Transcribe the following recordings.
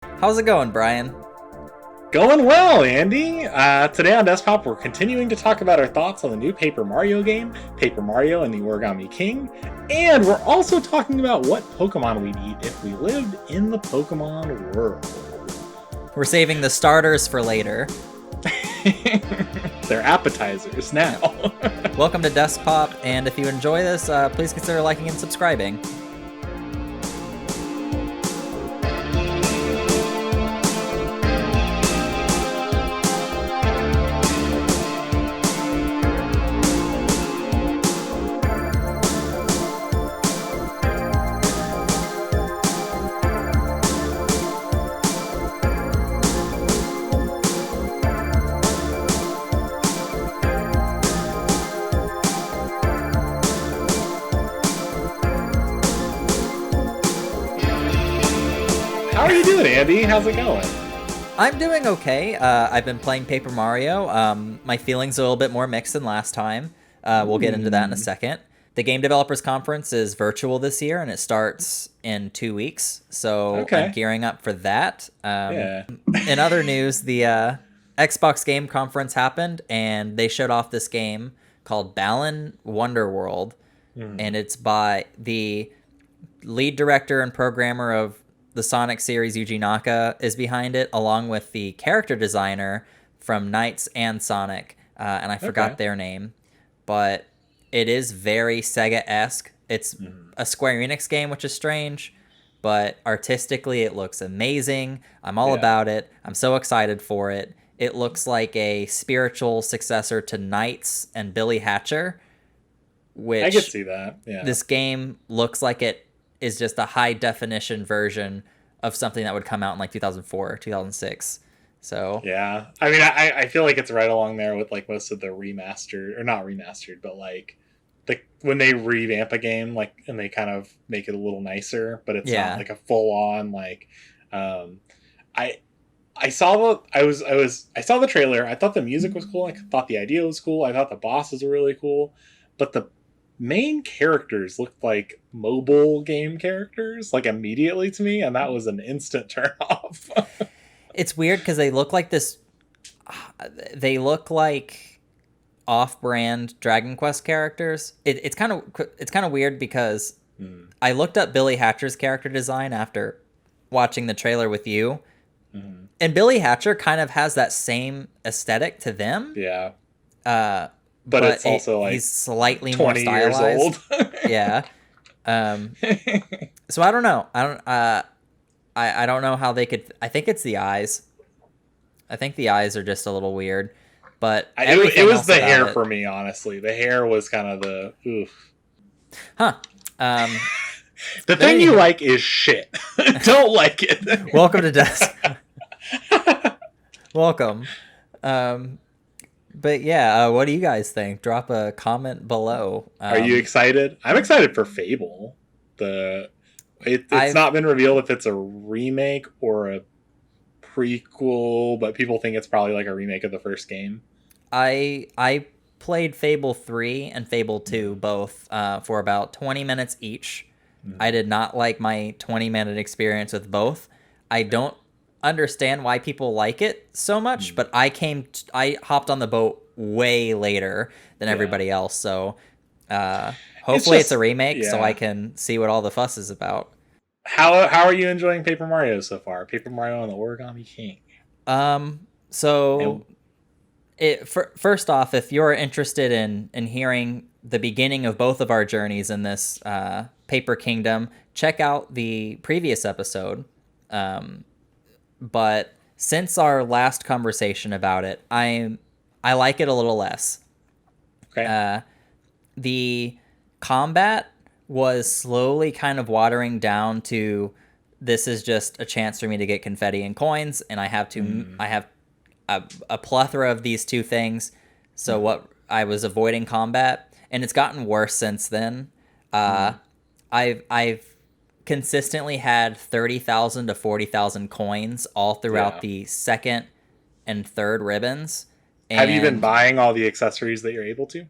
How's it going, Brian? Going well, Andy. Today on Deskpop, we're continuing to talk about our thoughts on the new Paper Mario game, Paper Mario and the Origami King, and we're also talking about what Pokemon we'd eat if we lived in the Pokemon world. We're saving the starters for later. They're appetizers now. Welcome to Deskpop, and if you enjoy this, please consider liking and subscribing. How are you doing, Andy? How's it going? I'm doing okay. I've been playing Paper Mario. My feelings are a little bit more mixed than last time. We'll get into that in a second. The Game Developers Conference is virtual this year, and it starts in 2 weeks. So Okay. I'm gearing up for that. Yeah. In other news, the Xbox Game Conference happened, and they showed off this game called Balan Wonderworld, and it's by the lead director and programmer of the Sonic series, Yuji Naka, is behind it, along with the character designer from Knights and Sonic, and I forgot their name, but it is very Sega-esque. It's a Square Enix game, which is strange, but artistically it looks amazing. I'm all about it. I'm so excited for it. It looks like a spiritual successor to Knights and Billy Hatcher, which I could see that. Yeah. this game looks like it is just a high definition version of something that would come out in like 2004, 2006. So Yeah. I mean, I feel like it's right along there with like most of the remastered, or not remastered, but like when they revamp a game, like, and they kind of make it a little nicer, but it's not like a full on like. I saw I saw the trailer. I thought the music was cool. I thought the idea was cool. I thought the bosses were really cool, but the main characters looked like mobile game characters, like immediately to me, and that was an instant turn off. it's weird because they look like this. They look like off-brand Dragon Quest characters. It's kind of weird because I looked up Billy Hatcher's character design after watching the trailer with you, and Billy Hatcher kind of has that same aesthetic to them. Yeah. But it's also like he's slightly more 20 years stylized. old. Yeah. So I don't know. I don't know how they could. I think it's the eyes. I think the eyes are just a little weird. But It was the hair it, for me, honestly. The hair was kind of the oof. Huh. The thing you like is shit. Don't like it. Welcome to Desk. Welcome. But yeah, what do you guys think? Drop a comment below. Are you excited? I'm excited for Fable. It's not been revealed if it's a remake or a prequel, but people think it's probably like a remake of the first game. I played Fable 3 and Fable 2 both for about 20 minutes each. I did not like my 20-minute experience with both. I don't understand why people like it so much, but I hopped on the boat way later than everybody else, so hopefully it's a remake so I can see what all the fuss is about. How are you enjoying Paper Mario so far? Paper Mario and the Origami King. First off, if you're interested in hearing the beginning of both of our journeys in this Paper Kingdom, check out the previous episode. But since our last conversation about it, I like it a little less. Okay. The combat was slowly kind of watering down to this is just a chance for me to get confetti and coins, and I have a plethora of these two things. So what I was avoiding combat, and it's gotten worse since then. I've consistently had 30,000 to 40,000 coins all throughout the second and third ribbons. And have you been buying all the accessories that you're able to?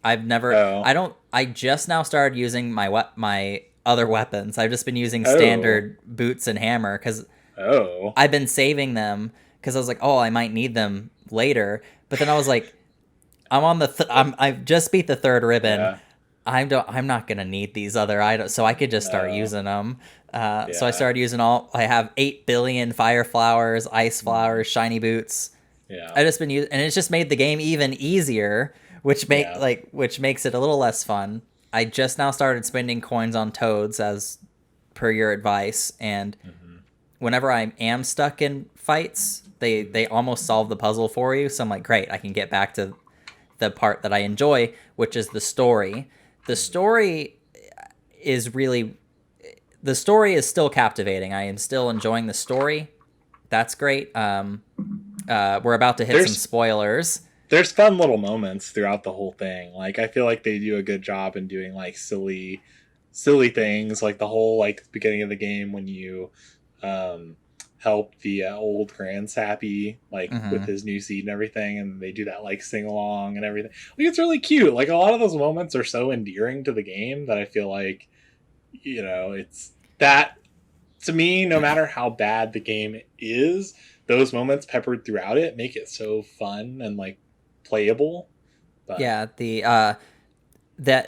I've never. I just now started using my other weapons. I've just been using standard boots and hammer because Oh. I've been saving them because I was like, oh, I might need them later. But then I was like, I've just beat the third ribbon. Yeah. I'm not gonna need these other items, so I could just start No. using them. So I Yeah. started using I have 8 billion fire flowers, ice flowers, shiny boots. Yeah. I just been using, and it's just made the game even easier, which makes it a little less fun. I just now started spending coins on toads as per your advice, and whenever I am stuck in fights, they almost solve the puzzle for you. So I'm like, great, I can get back to the part that I enjoy, which is the story. The story is still captivating. I am still enjoying the story. That's great. We're about to hit some spoilers. There's fun little moments throughout the whole thing. Like, I feel like they do a good job in doing like silly things, like the whole like beginning of the game when you help the old grandsappy like with his new seed and everything, and they do that like sing along and everything. Like, it's really cute. Like, a lot of those moments are so endearing to the game that I feel like, you know, it's that, to me, no matter how bad the game is, those moments peppered throughout it make it so fun and like playable. But yeah, the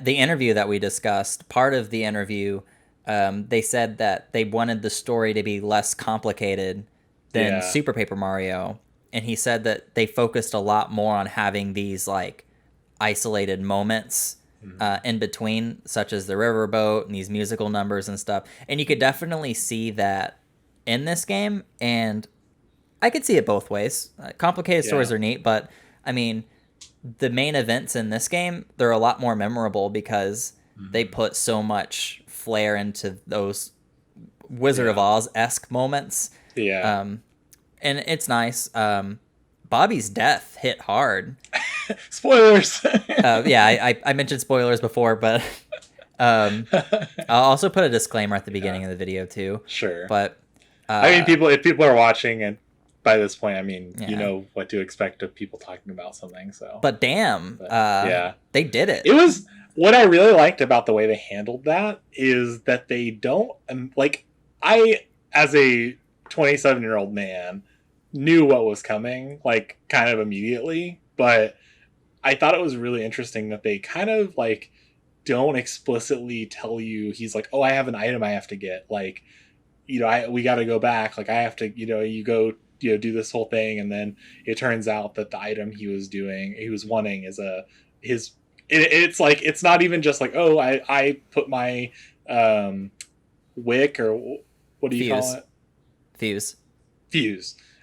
interview that we discussed, part of the interview, they said that they wanted the story to be less complicated than Super Paper Mario, and he said that they focused a lot more on having these like isolated moments in between, such as the riverboat and these musical numbers and stuff. And you could definitely see that in this game, and I could see it both ways. Complicated stories are neat, but I mean, the main events in this game, they're a lot more memorable because they put so much flair into those Wizard of Oz-esque moments. Yeah. And it's nice. Bobby's death hit hard. Spoilers. I mentioned spoilers before, but I'll also put a disclaimer at the beginning of the video too. Sure. But I mean, if people are watching, and by this point, I mean, you know what to expect of people talking about something. So, but damn, they did it. It was what I really liked about the way they handled that is that they don't like. I, as a 27-year-old man, knew what was coming, like, kind of immediately, but I thought it was really interesting that they kind of like don't explicitly tell you. He's like, oh, I have an item I have to get, like, you know, we got to go back, like, I have to, you know, you go, you know, do this whole thing, and then it turns out that the item he was wanting is it's like, it's not even just like, oh, I put my wick, or what do you call it? Fuse.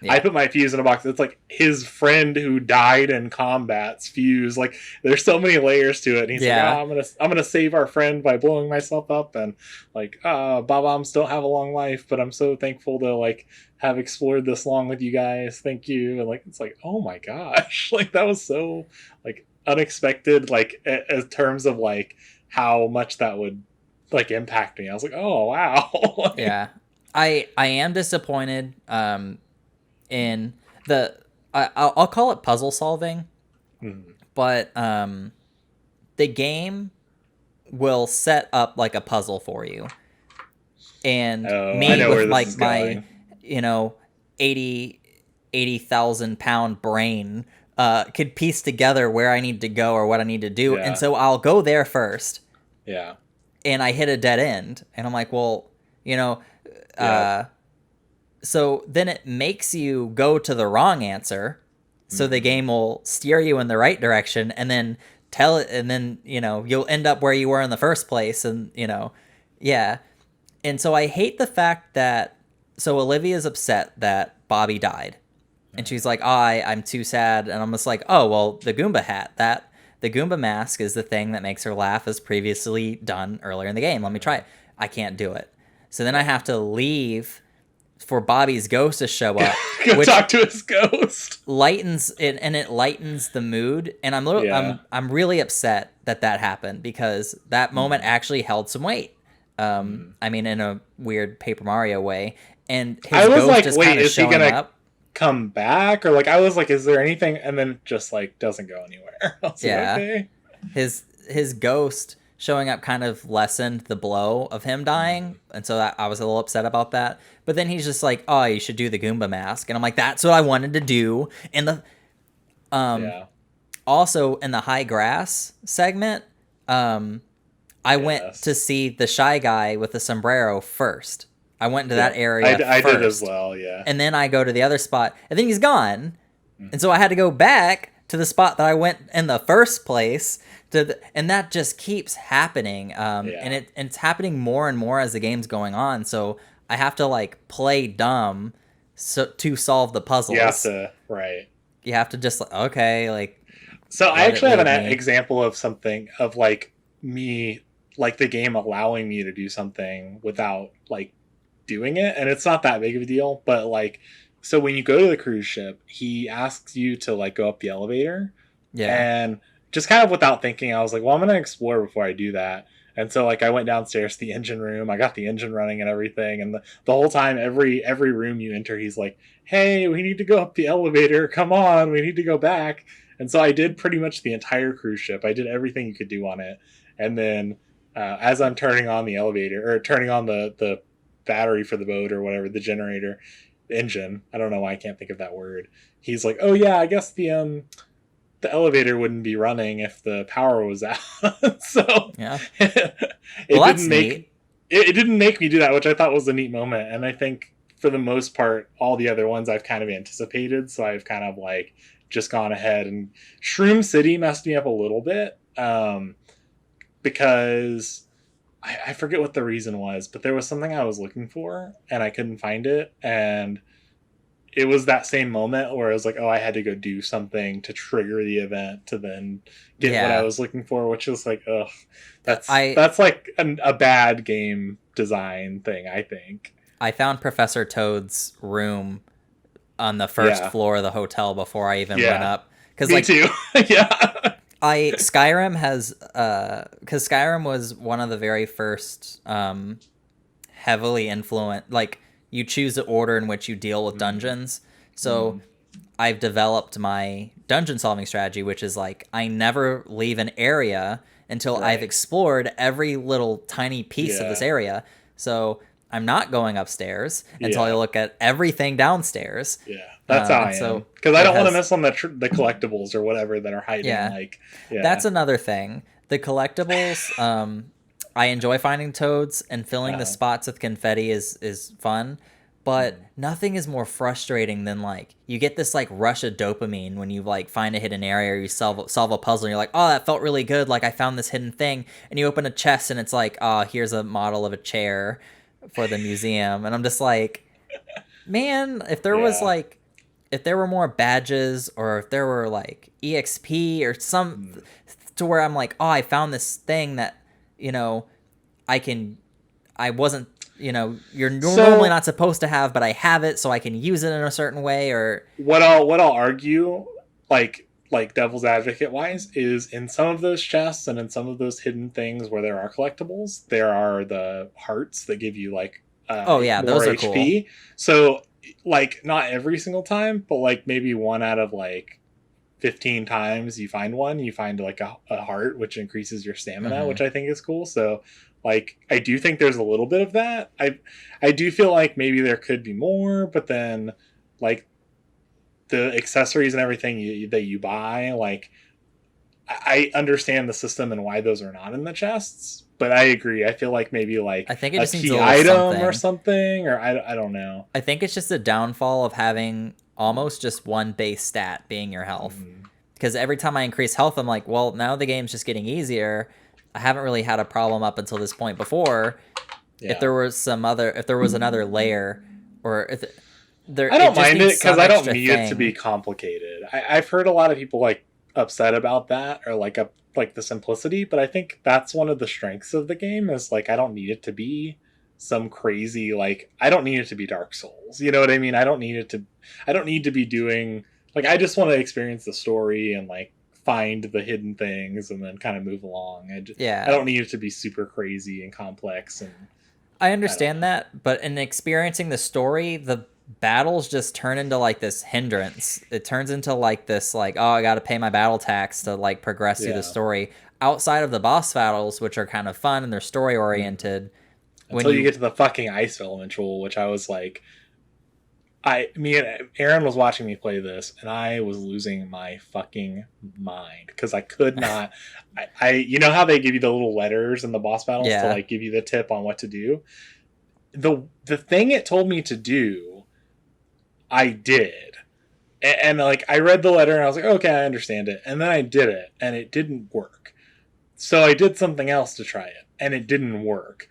Yeah. I put my fuse in a box. It's like his friend who died in combat's fuse. Like, there's so many layers to it. And he's like, oh, I'm gonna save our friend by blowing myself up, and like, Bob-ombs don't have a long life, but I'm so thankful to like have explored this long with you guys. Thank you. And like, it's like, oh my gosh, like, that was so like unexpected, like, in terms of like how much that would like impact me. I was like, oh wow. Like, yeah. I am disappointed in I'll call it puzzle solving, but the game will set up like a puzzle for you, and me with like my, you know, 80,000 pound brain could piece together where I need to go or what I need to do, and so I'll go there first, and I hit a dead end, and I'm like, well, you know, so then it makes you go to the wrong answer, so the game will steer you in the right direction, and then tell it, and then, you know, you'll end up where you were in the first place, and, you know, and so I hate the fact that, so Olivia's upset that Bobby died, and she's like, I'm too sad, and I'm just like, oh, well, the Goomba hat, the Goomba mask is the thing that makes her laugh, as previously done earlier in the game. Let me try it. I can't do it. So then I have to leave for Bobby's ghost to show up. Go talk to his ghost. Lightens it, and it lightens the mood. And I'm really upset that happened, because that moment actually held some weight. I mean, in a weird Paper Mario way. And his ghost like, is wait, kind of is he showing gonna up. Come back? Or like, I was like, is there anything? And then just like doesn't go anywhere. I was like, okay. His ghost showing up kind of lessened the blow of him dying, and so I was a little upset about that. But then he's just like, "Oh, you should do the Goomba mask," and I'm like, "That's what I wanted to do." And the Yeah. also in the high grass segment, I went to Yes. see the shy guy with the sombrero first. I went to that Yep. area I did as first, well. Yeah. and then I go to the other spot, and then he's gone, and so I Mhm. had to go back to the spot that I went in the first place. And that just keeps happening, Yeah. and it's happening more and more as the game's going on. So I have to like play dumb to solve the You have puzzles. to, right. You have to just like, okay, like So I let it actually have an lead me. example of something of like me, like the game allowing me to do something without like doing it, and it's not that big of a deal. But like, so when you go to the cruise ship, he asks you to like go up the elevator, Yeah, and just kind of without thinking, I was like, well, I'm gonna explore before I do that. And so like I went downstairs to the engine room, I got the engine running and everything, and the whole time, every room you enter, he's like, hey, we need to go up the elevator, come on, we need to go back. And so I did pretty much the entire cruise ship. I did everything you could do on it. And then as I'm turning on the elevator, or turning on the battery for the boat or whatever, the generator, the engine, I don't know why I can't think of that word, he's like, oh yeah, I guess the elevator wouldn't be running if the power was out. So yeah. it Well, that's didn't neat. make it didn't make me do that, which I thought was a neat moment. And I think for the most part, all the other ones I've kind of anticipated, so I've kind of like just gone ahead. And Shroom City messed me up a little bit, because I forget what the reason was, but there was something I was looking for and I couldn't find it, and it was that same moment where I was like, oh, I had to go do something to trigger the event to then get what I Yeah, was looking for, which is like, ugh, I that's like a bad game design thing, I think. I found Professor Toad's room on the first Yeah, floor of the hotel before I even went yeah, up, because me like too. Yeah, I Skyrim has because Skyrim was one of the very first heavily influent, like you choose the order in which you deal with mm, dungeons. So mm, I've developed my dungeon solving strategy, which is like I never leave an area until I've right. explored every little tiny piece of this Yeah, area. So I'm not going upstairs until I yeah, look at everything downstairs. yeah. That's how And I so am, because I it don't want to has, miss on the collectibles or whatever that are hiding. yeah, Like, that's yeah, another thing. The collectibles, I enjoy finding toads, and filling the uh, spots with confetti is fun. But mm, nothing is more frustrating than like you get this like rush of dopamine when you like find a hidden area, or you solve a puzzle and you're like, oh, that felt really good, like I found this hidden thing, and you open a chest and it's like, oh, here's a model of a chair for the museum, and I'm just like, man, yeah. if there were more badges, or if there were like EXP or some, Mm. to where I'm like, oh, I found this thing that, you know, I can, I wasn't, you're normally So not supposed to have, but I have it, so I can use it in a certain way, or what I'll argue, like devil's advocate wise, is in some of those chests and in some of those hidden things where there are collectibles, there are the hearts that give you like oh yeah, more those are cool. HP. So like not every single time, but like maybe one out of like 15 times you find one, you find like a heart, which increases your stamina, Hmm. which I think is cool. So like I do think there's a little bit of that. I do feel like maybe there could be more, but then like the accessories and everything that you buy, like I understand the system and why those are not in the chests, but I agree. I feel like maybe like I think it a just needs a key little item or something. something, or I don't know. I think it's just a downfall of having almost just one base stat being your health. Mm, Because every time I increase health, I'm like, well, now the game's just getting easier. I haven't really had a problem up until this point before. yeah. If there was another layer, or if there, I it don't just mind needs it because some I don't extra need it to be thing. complicated. I've heard a lot of people like upset about that, or like the simplicity, but I think that's one of the strengths of the game is like I don't need it to be some crazy, like I don't need it to be Dark Souls. You know what I mean? I don't need to be doing, like I just want to experience the story and like find the hidden things and then kind of move along. I Yeah, don't need it to be super crazy and complex, and I I don't understand know. that, but in experiencing the story, the battles just turn into like this hindrance. It turns into like this, like, oh, I got to pay my battle tax to like progress through the story. Outside of the boss battles, which are kind of fun and they're story oriented, until you get to the fucking ice elemental, which I was like, me and Aaron was watching me play this, and I was losing my fucking mind because I could not. You know how they give you the little letters in the boss battles to like give you the tip on what to do. The thing it told me to do, I did, and like I read the letter and I was like, okay, I understand it, and then I did it, and it didn't work. So I did something else to try it, and it didn't work.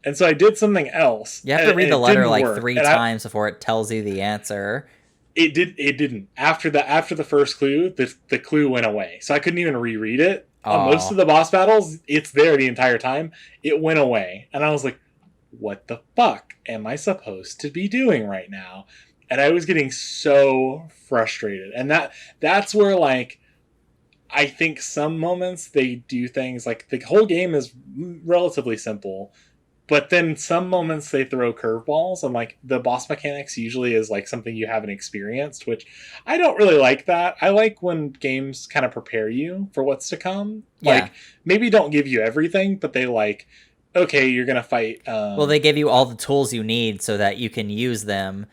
And so I did something else. You have to read the letter like 3 times before it tells you the answer. It didn't. After the first clue, the clue went away. So I couldn't even reread it. On most of the boss battles, it's there the entire time. It went away. And I was like, what the fuck am I supposed to be doing right now? And I was getting so frustrated. And that's where, like, I think some moments they do things like the whole game is relatively simple. But then some moments they throw curveballs, and like the boss mechanics usually is like something you haven't experienced, which I don't really like that. I like when games kind of prepare you for what's to come. Yeah. Like maybe don't give you everything, but they like, okay, you're going to fight. Well, they give you all the tools you need so that you can use them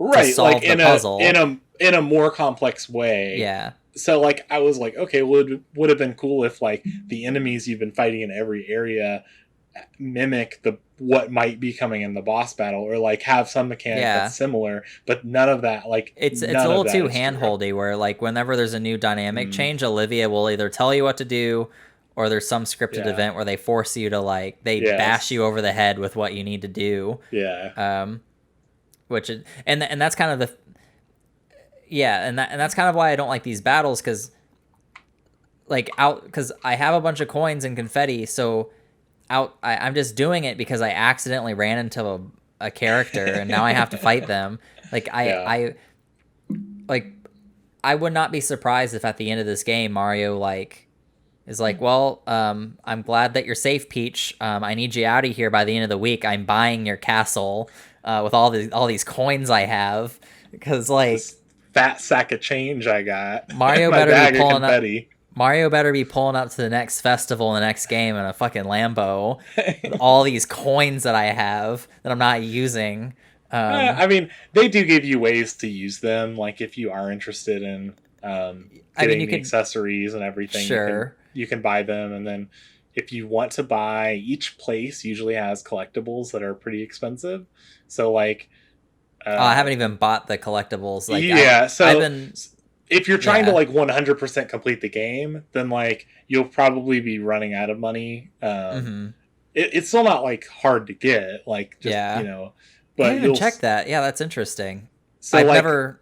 to solve like the puzzle. In a more complex way. Yeah. So like I was like, okay, would have been cool if like the enemies you've been fighting in every area mimic what might be coming in the boss battle, or like have some mechanic that's similar, but none of that. Like it's a little too handholdy where like whenever there's a new dynamic change, Olivia will either tell you what to do, or there's some scripted event where they force you to like bash you over the head with what you need to do. Which is, and that's kind of the and that's kind of why I don't like these battles, because I have a bunch of coins and confetti, so I'm just doing it because I accidentally ran into a character and now I have to fight them. Like I would not be surprised if at the end of this game Mario like is like, well, I'm glad that you're safe, Peach. I need you out of here by the end of the week. I'm buying your castle with all these coins I have, because like this fat sack of change I got. Mario better be pulling up. Mario better be pulling up to the next festival in the next game in a fucking Lambo with all these coins that I have that I'm not using. I mean, they do give you ways to use them, like if you are interested in getting the accessories and everything. Sure. You can buy them, and then if you want to buy, each place usually has collectibles that are pretty expensive. So like... I haven't even bought the collectibles. Like I've been... If you're trying to like 100% complete the game, then like you'll probably be running out of money. It's still not like hard to get, like just but I didn't even check that. Yeah, that's interesting. So I've like, never.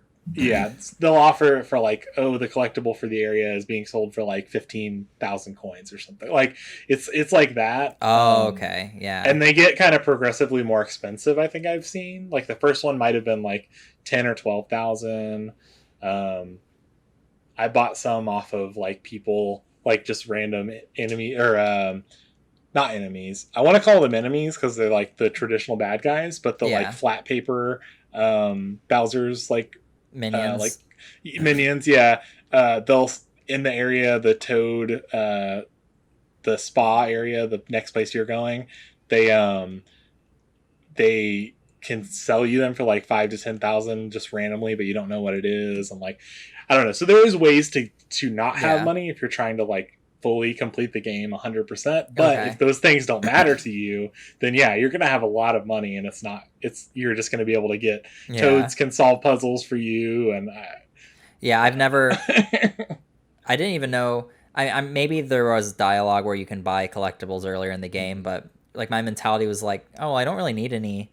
They'll offer it for like, the collectible for the area is being sold for like 15,000 coins or something. Like it's like that. Oh, okay, yeah. And they get kind of progressively more expensive. I think I've seen like the first one might have been like 10 or 12,000. I bought some off of like people, like just random enemy or not enemies. I want to call them enemies because they're like the traditional bad guys, but the like flat paper Bowser's like minions. Minions. They'll in the area, the Toad, the spa area, the next place you're going, they can sell you them for like 5 to 10,000 just randomly, but you don't know what it is, and like I don't know. So there is ways to not have money if you're trying to like fully complete the game 100%. But if those things don't matter to you, then you're gonna have a lot of money, and you're just gonna be able to get Toads can solve puzzles for you, and I've never. I didn't even know. I maybe there was dialogue where you can buy collectibles earlier in the game, but like my mentality was like, oh, I don't really need any.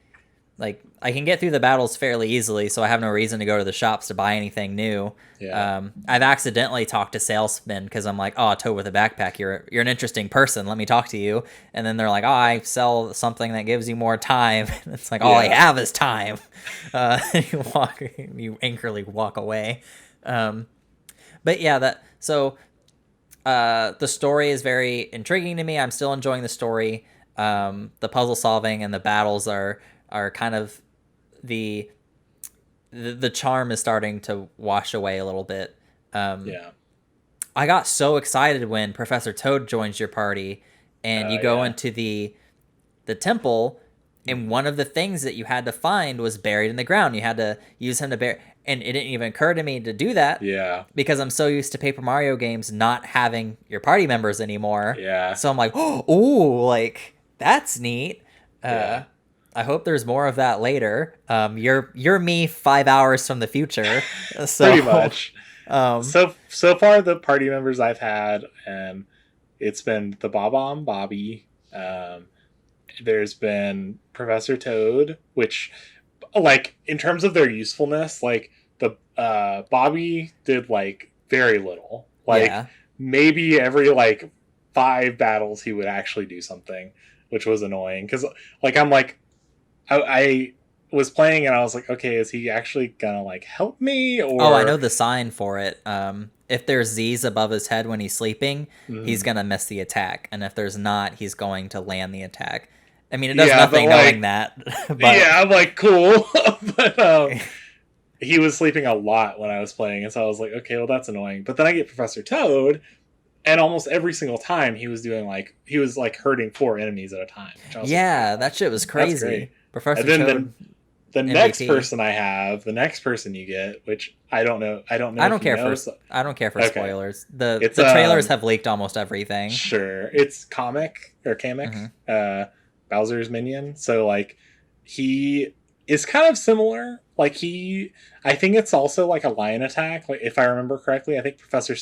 Like I can get through the battles fairly easily, so I have no reason to go to the shops to buy anything new. I've accidentally talked to salesmen because I'm like, oh, Toad with a backpack, you're an interesting person, let me talk to you. And then they're like, oh, I sell something that gives you more time. And it's like, all I have is time. You angrily walk away. But yeah, the story is very intriguing to me. I'm still enjoying the story. The puzzle solving and the battles are kind of the the charm is starting to wash away a little bit. Yeah. I got so excited when Professor Toad joins your party, and you go Yeah. into the temple, and one of the things that you had to find was buried in the ground. You had to use him to bury, and it didn't even occur to me to do that. Yeah. Because I'm so used to Paper Mario games not having your party members anymore. Yeah. So I'm like, oh, like that's neat. Yeah. I hope there's more of that later. You're me 5 hours from the future, so Pretty much. So far the party members I've had, and it's been the Bob-omb Bobby. There's been Professor Toad, which, like, in terms of their usefulness, like the Bobby did like very little. Like maybe every like 5 battles he would actually do something, which was annoying because like I was playing and I was like, okay, is he actually gonna like help me? Or I know the sign for it. If there's Z's above his head when he's sleeping, he's gonna miss the attack, and if there's not, he's going to land the attack. I mean, it does nothing knowing that. But yeah, I'm like, cool. But he was sleeping a lot when I was playing, and so I was like, okay, well, that's annoying. But then I get Professor Toad, and almost every single time he was hurting 4 enemies at a time. Which I was like, that shit was crazy. Professor and then Toad. The next person I have, the next person you get, which I don't know. I don't care for spoilers. The trailers have leaked almost everything. Sure, it's Kamek, Bowser's minion. So like, he is kind of similar. Like I think it's also like a line attack. Like if I remember correctly, I think Professor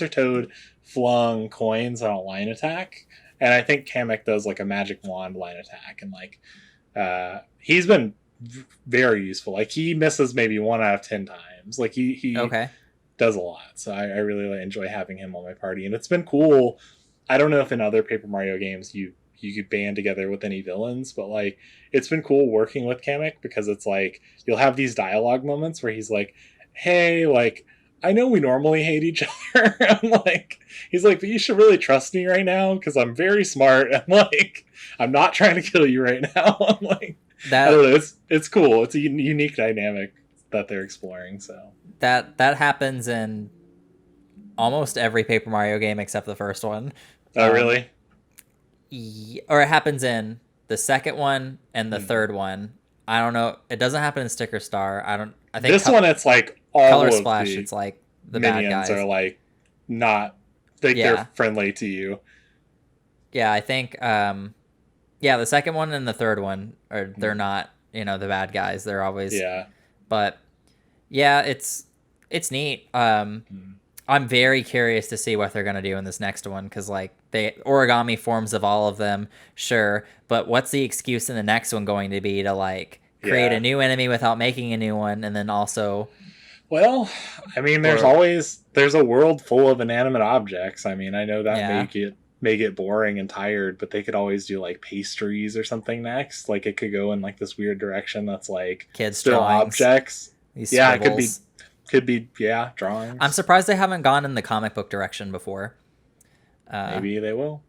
Toad flung coins on a line attack, and I think Kamek does like a magic wand line attack, and like he's been very useful. Like he misses maybe 1 out of 10 times. Like he does a lot. So I really enjoy having him on my party, and it's been cool. I don't know if in other Paper Mario games you could band together with any villains, but like it's been cool working with Kamek because it's like you'll have these dialogue moments where he's like, hey, like I know we normally hate each other. I'm like, he's like, but you should really trust me right now because I'm very smart. I'm like, I'm not trying to kill you right now. I'm like, I don't know, it's cool. It's a unique dynamic that they're exploring. So that happens in almost every Paper Mario game except the first one. Oh, really? Or it happens in the second one and the third one. I don't know. It doesn't happen in Sticker Star. I think this one it's like all Color of Splash. The it's like the minions bad guys are like not. They're friendly to you. Yeah, I think. The second one and the third one they're not. The bad guys. They're always. Yeah. But yeah, it's neat. I'm very curious to see what they're going to do in this next one because, like, the origami forms of all of them, sure. But what's the excuse in the next one going to be to, like, create a new enemy without making a new one and then also... Well, I mean, there's a world full of inanimate objects. I mean, I know that may get boring and tired, but they could always do, like, pastries or something next. Like, it could go in, like, this weird direction that's, like, kids' still drawings, objects. Yeah, it could be... Could be, drawings. I'm surprised they haven't gone in the comic book direction before. Maybe they will.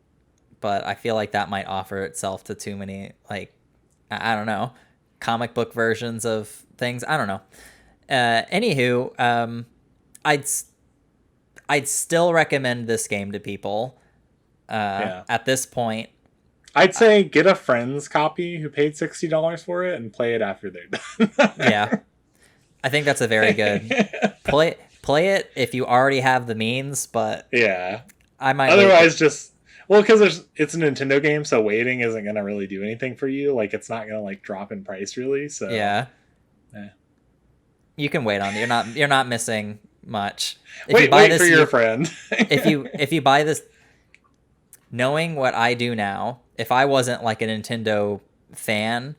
But I feel like that might offer itself to too many, like, I don't know, comic book versions of things. I don't know. Anywho, I'd still recommend this game to people at this point. I'd say get a friend's copy who paid $60 for it and play it after they're done. Yeah. I think that's a very good play it if you already have the means, but I might otherwise because it's a Nintendo game, so waiting isn't gonna really do anything for you. Like it's not gonna like drop in price really. So you can wait on it. You're not missing much. Wait for your friend. if you buy this, knowing what I do now, if I wasn't like a Nintendo fan,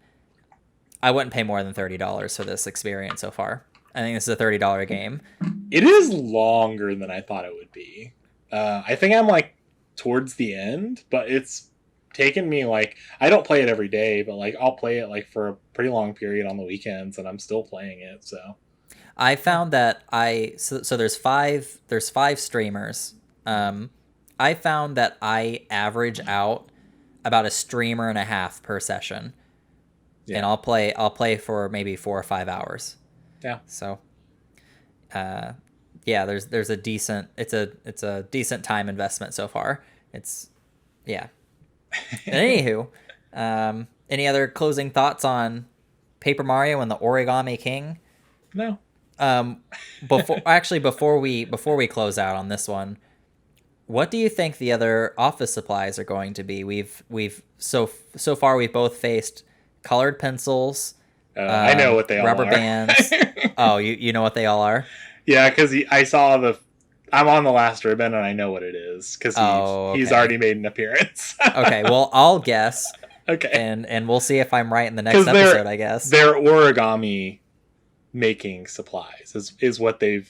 I wouldn't pay more than $30 for this experience so far. I think this is a $30 game. It is longer than I thought it would be. I think I'm like towards the end, but it's taken me like I don't play it every day, but like I'll play it like for a pretty long period on the weekends, and I'm still playing it. So I found that so there's five streamers. I found that I average out about a streamer and a half per session. And I'll play for maybe 4 or 5 hours. Yeah. So, yeah, there's a decent it's a decent time investment so far. It's yeah. And anywho, any other closing thoughts on Paper Mario and the Origami King? No. Before we close out on this one, what do you think the other office supplies are going to be? We've so far we've both faced colored pencils, I know what they all rubber are. bands. Oh, you know what they all are? Yeah, because I saw I'm on the last ribbon and I know what it is because he's okay. already made an appearance. Okay, well I'll guess. Okay. And we'll see if I'm right in the next episode, I guess. They're origami making supplies is what they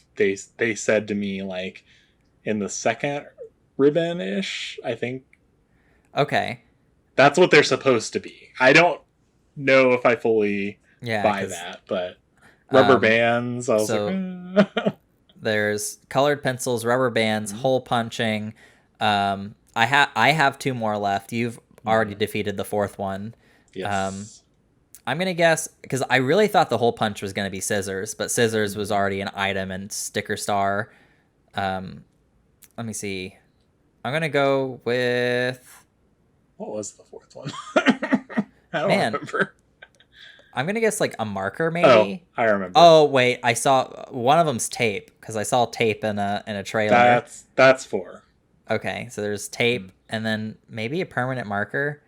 said to me, like in the second ribbon ish, I think. Okay. That's what they're supposed to be. I don't know if I fully buy 'cause, that, but rubber bands, I was like, there's colored pencils, rubber bands, hole punching. I have two more left. You've already defeated the fourth one. Yes. I'm gonna guess because I really thought the hole punch was gonna be scissors, but scissors was already an item in Sticker Star. Let me see. I'm gonna go with. What was the fourth one? I don't remember. I'm gonna guess like a marker, maybe. Oh, I remember. Oh wait, I saw one of them's tape because I saw tape in a trailer. That's 4. Okay, so there's tape and then maybe a permanent marker.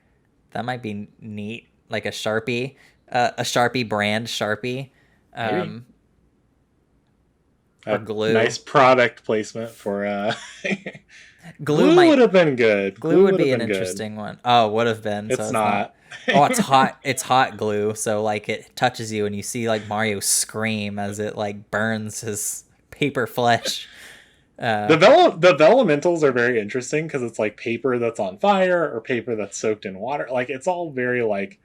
That might be neat, like a Sharpie, brand Sharpie, or glue. Nice product placement for. Glue would have been good. Glue would be an interesting one. Oh, would have been. It's not. Oh, it's hot. It's hot glue. So like it touches you and you see like Mario scream as it like burns his paper flesh. The elementals are very interesting because it's like paper that's on fire or paper that's soaked in water. Like it's all very like,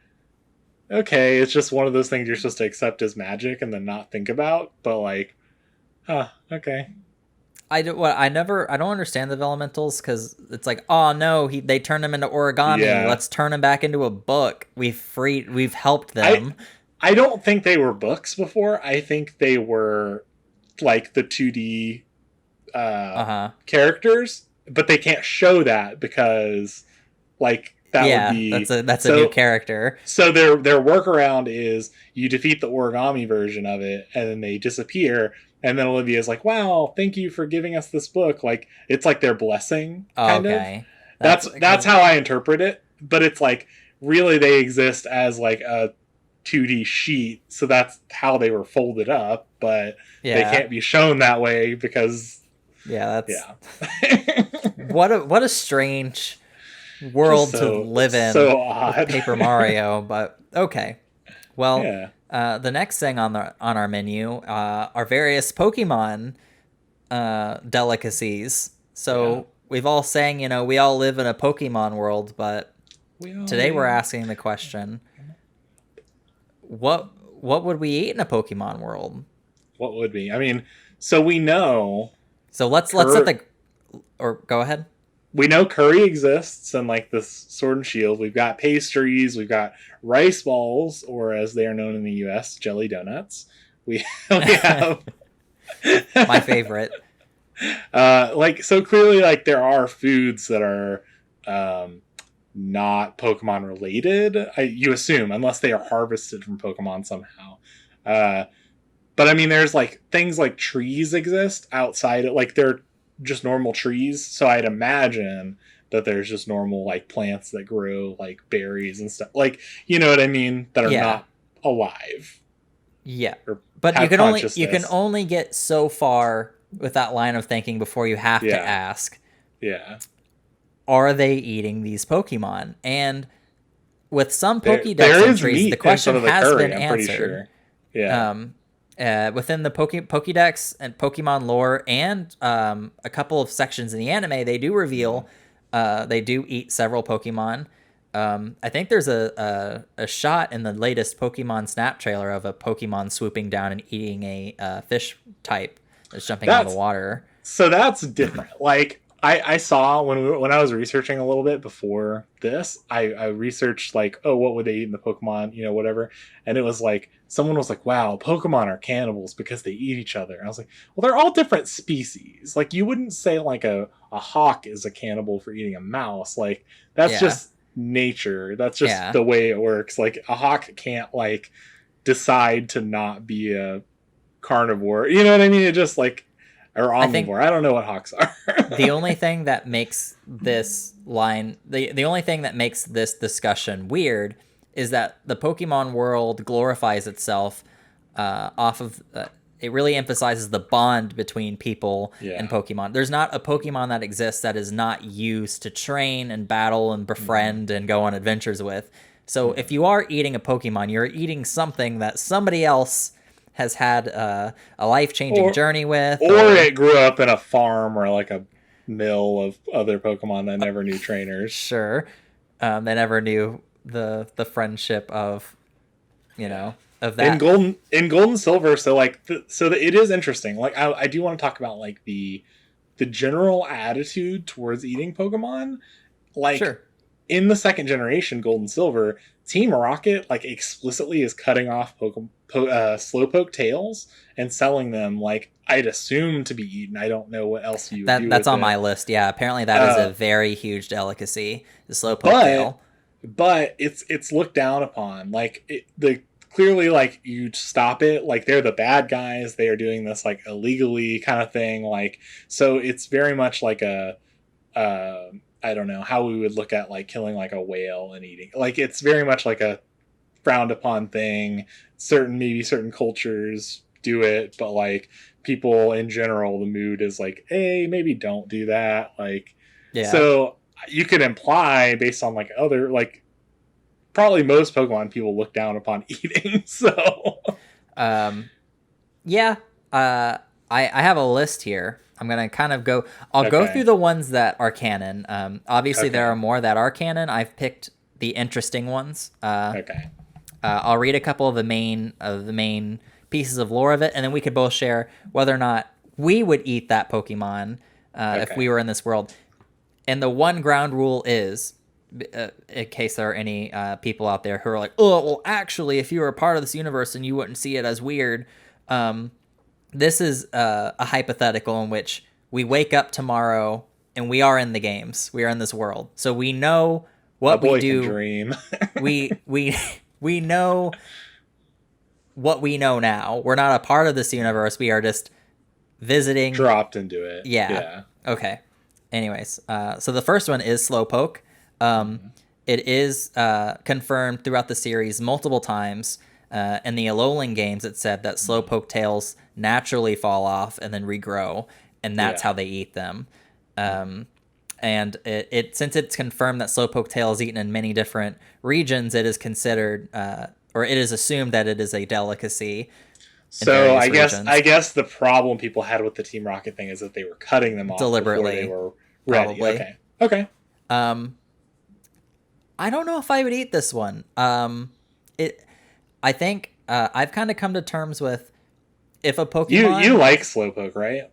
okay, it's just one of those things you're supposed to accept as magic and then not think about. But like, okay. I don't understand the elementals because it's like, oh no, they turned him into origami. Yeah. Let's turn him back into a book. We've helped them. I don't think they were books before. I think they were like the 2D characters, but they can't show that because like that would be that's a new character. So their workaround is you defeat the origami version of it and then they disappear. And then Olivia's like, wow, thank you for giving us this book. Like, it's like their blessing, kind of. That's how I interpret it. But it's like, really, they exist as like a 2D sheet. So that's how they were folded up. But they can't be shown that way because... Yeah. What a strange world to live in. So odd. With Paper Mario. But, okay. Well... the next thing on our menu are various Pokemon delicacies. So we've all sang, we all live in a Pokemon world, but today we're asking the question: what would we eat in a Pokemon world? What would we? I mean, so we know. So let's set go ahead. We know curry exists and like this Sword and Shield. We've got pastries. We've got rice balls, or as they are known in the U.S., jelly donuts. We have my favorite. So clearly, like there are foods that are not Pokemon related. You assume, unless they are harvested from Pokemon somehow. But I mean, there's like things like trees exist outside it. Like they're just normal trees, so I'd imagine that there's just normal like plants that grow like berries and stuff, like, you know what I mean, that are not alive. But you can only get so far with that line of thinking before you have to ask, are they eating these Pokemon? And with some Pokédex entries, the question has been answered. Within the Pokédex and Pokemon lore and a couple of sections in the anime, they do reveal they do eat several Pokemon. I think there's a shot in the latest Pokemon Snap trailer of a Pokemon swooping down and eating a fish type that's jumping out of the water. So that's different. Like, I saw when I was researching a little bit before this, I researched like, oh, what would they eat in the Pokemon, whatever, and it was like someone was like, wow, Pokemon are cannibals because they eat each other. And I was like, well, they're all different species. Like you wouldn't say like a hawk is a cannibal for eating a mouse. Like that's Yeah. just nature. That's just Yeah. the way it works. Like a hawk can't like decide to not be a carnivore. You know what I mean? It just like or I think omnivore. I don't know what hawks are. the only thing that makes this line the only thing that makes this discussion weird is that the Pokemon world glorifies itself off of it really emphasizes the bond between people and Pokemon. There's not a Pokemon that exists that is not used to train and battle and befriend and go on adventures with. So if you are eating a Pokemon, you're eating something that somebody else has had a life-changing journey with. Or it grew up in a farm or like a mill of other Pokemon that never knew trainers. Sure. They never knew the friendship of, of that. In gold and silver, so like it is interesting. Like I do want to talk about like the general attitude towards eating Pokemon. Like Sure. in the second generation, gold and silver, Team Rocket like explicitly is cutting off Slowpoke tails and selling them like I'd assume to be eaten. I don't know what else you would do That's with on it. my list. Yeah, apparently that is a very huge delicacy, the Slowpoke tail. But it's looked down upon. Like clearly like you stop it, like they're the bad guys, they are doing this like illegally kind of thing, like so it's very much like a I don't know how we would look at like killing like a whale and eating, like it's very much like a frowned upon thing. Certain cultures do it, but like people in general, the mood is like, hey, maybe don't do that. Like so you could imply based on like other like probably most Pokemon people look down upon eating. So I have a list here. I'm gonna kind of go. I'll go through the ones that are canon. Obviously, there are more that are canon. I've picked the interesting ones. I'll read a couple of the main pieces of lore of it, and then we could both share whether or not we would eat that Pokemon if we were in this world. And the one ground rule is, in case there are any people out there who are like, oh, well, actually, if you were a part of this universe and you wouldn't see it as weird, this is a hypothetical in which we wake up tomorrow and we are in the games. We are in this world. So we know what we do. Dream. we know what we know now. We're not a part of this universe. We are just visiting. Dropped into it. Yeah. Okay. Anyways, so the first one is Slowpoke. It is confirmed throughout the series multiple times. In the Alolan games, it said that Slowpoke tails naturally fall off and then regrow, and that's how they eat them. And it since it's confirmed that Slowpoke tail is eaten in many different regions, it is considered, or it is assumed that it is a delicacy. So I guess the problem people had with the Team Rocket thing is that they were cutting them off deliberately. Before they were ready. Probably. Okay. I don't know if I would eat this one. I think I've kind of come to terms with if a Pokemon. You like Slowpoke, right?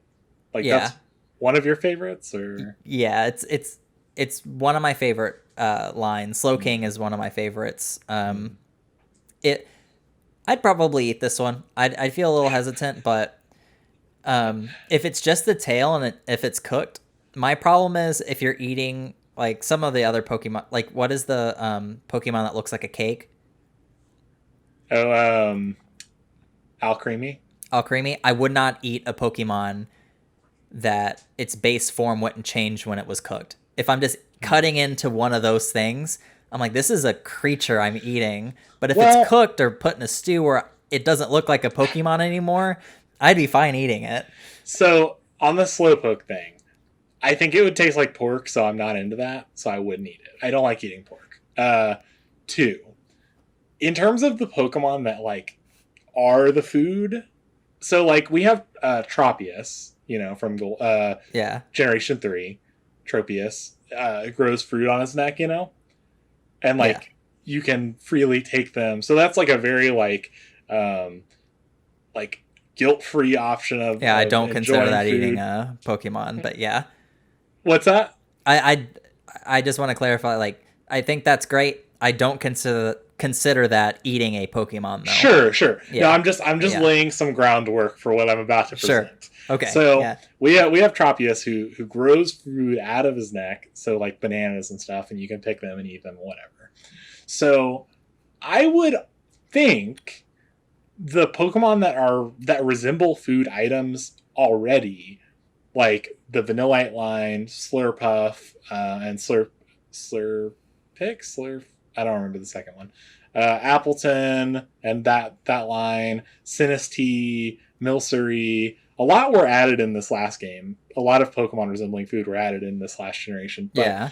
Like that's one of your favorites, or yeah, it's one of my favorite lines. Slowking is one of my favorites. I'd probably eat this one. I'd feel a little hesitant, but if it's just the tail and if it's cooked, my problem is if you're eating like some of the other Pokemon. Like what is the Pokemon that looks like a cake? Oh, Alcremie. Alcremie. I would not eat a Pokemon that its base form wouldn't change when it was cooked. If I'm just cutting into one of those things, I'm like, this is a creature I'm eating. But if it's cooked or put in a stew where it doesn't look like a Pokemon anymore, I'd be fine eating it. So on the Slowpoke thing, I think it would taste like pork, so I'm not into that. So I wouldn't eat it. I don't like eating pork. 2, in terms of the Pokemon that like are the food, so like we have Tropius, from Generation 3, Tropius grows fruit on his neck, and like you can freely take them. So that's like a very like guilt-free option of I don't consider that food. eating a Pokemon, but yeah. What's that? I just want to clarify. Like, I think that's great. I don't consider that eating a Pokemon though. Sure. Yeah. No, I'm just laying some groundwork for what I'm about to present. Okay. So yeah. we have Tropius who grows food out of his neck, so like bananas and stuff, and you can pick them and eat them, whatever. So I would think the Pokemon that resemble food items already, like the Vanillite line, Slurpuff, and Slurp. I don't remember the second one. Appleton and that line, Sinistee, Milcery. A lot were added in this last game. A lot of Pokemon resembling food were added in this last generation. But yeah.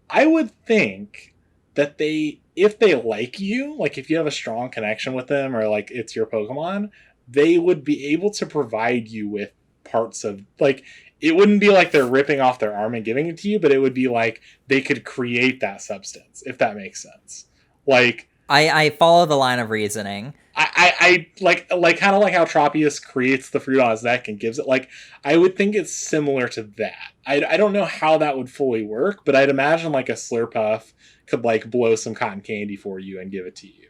I would think that if they like you, like if you have a strong connection with them or like it's your Pokemon, they would be able to provide you with parts of, like, it wouldn't be like they're ripping off their arm and giving it to you, but it would be like they could create that substance, if that makes sense. Like, I follow the line of reasoning. I like kind of like how Tropius creates the fruit on his neck and gives it. Like, I would think it's similar to that. I don't know how that would fully work, but I'd imagine like a Slurpuff could like blow some cotton candy for you and give it to you.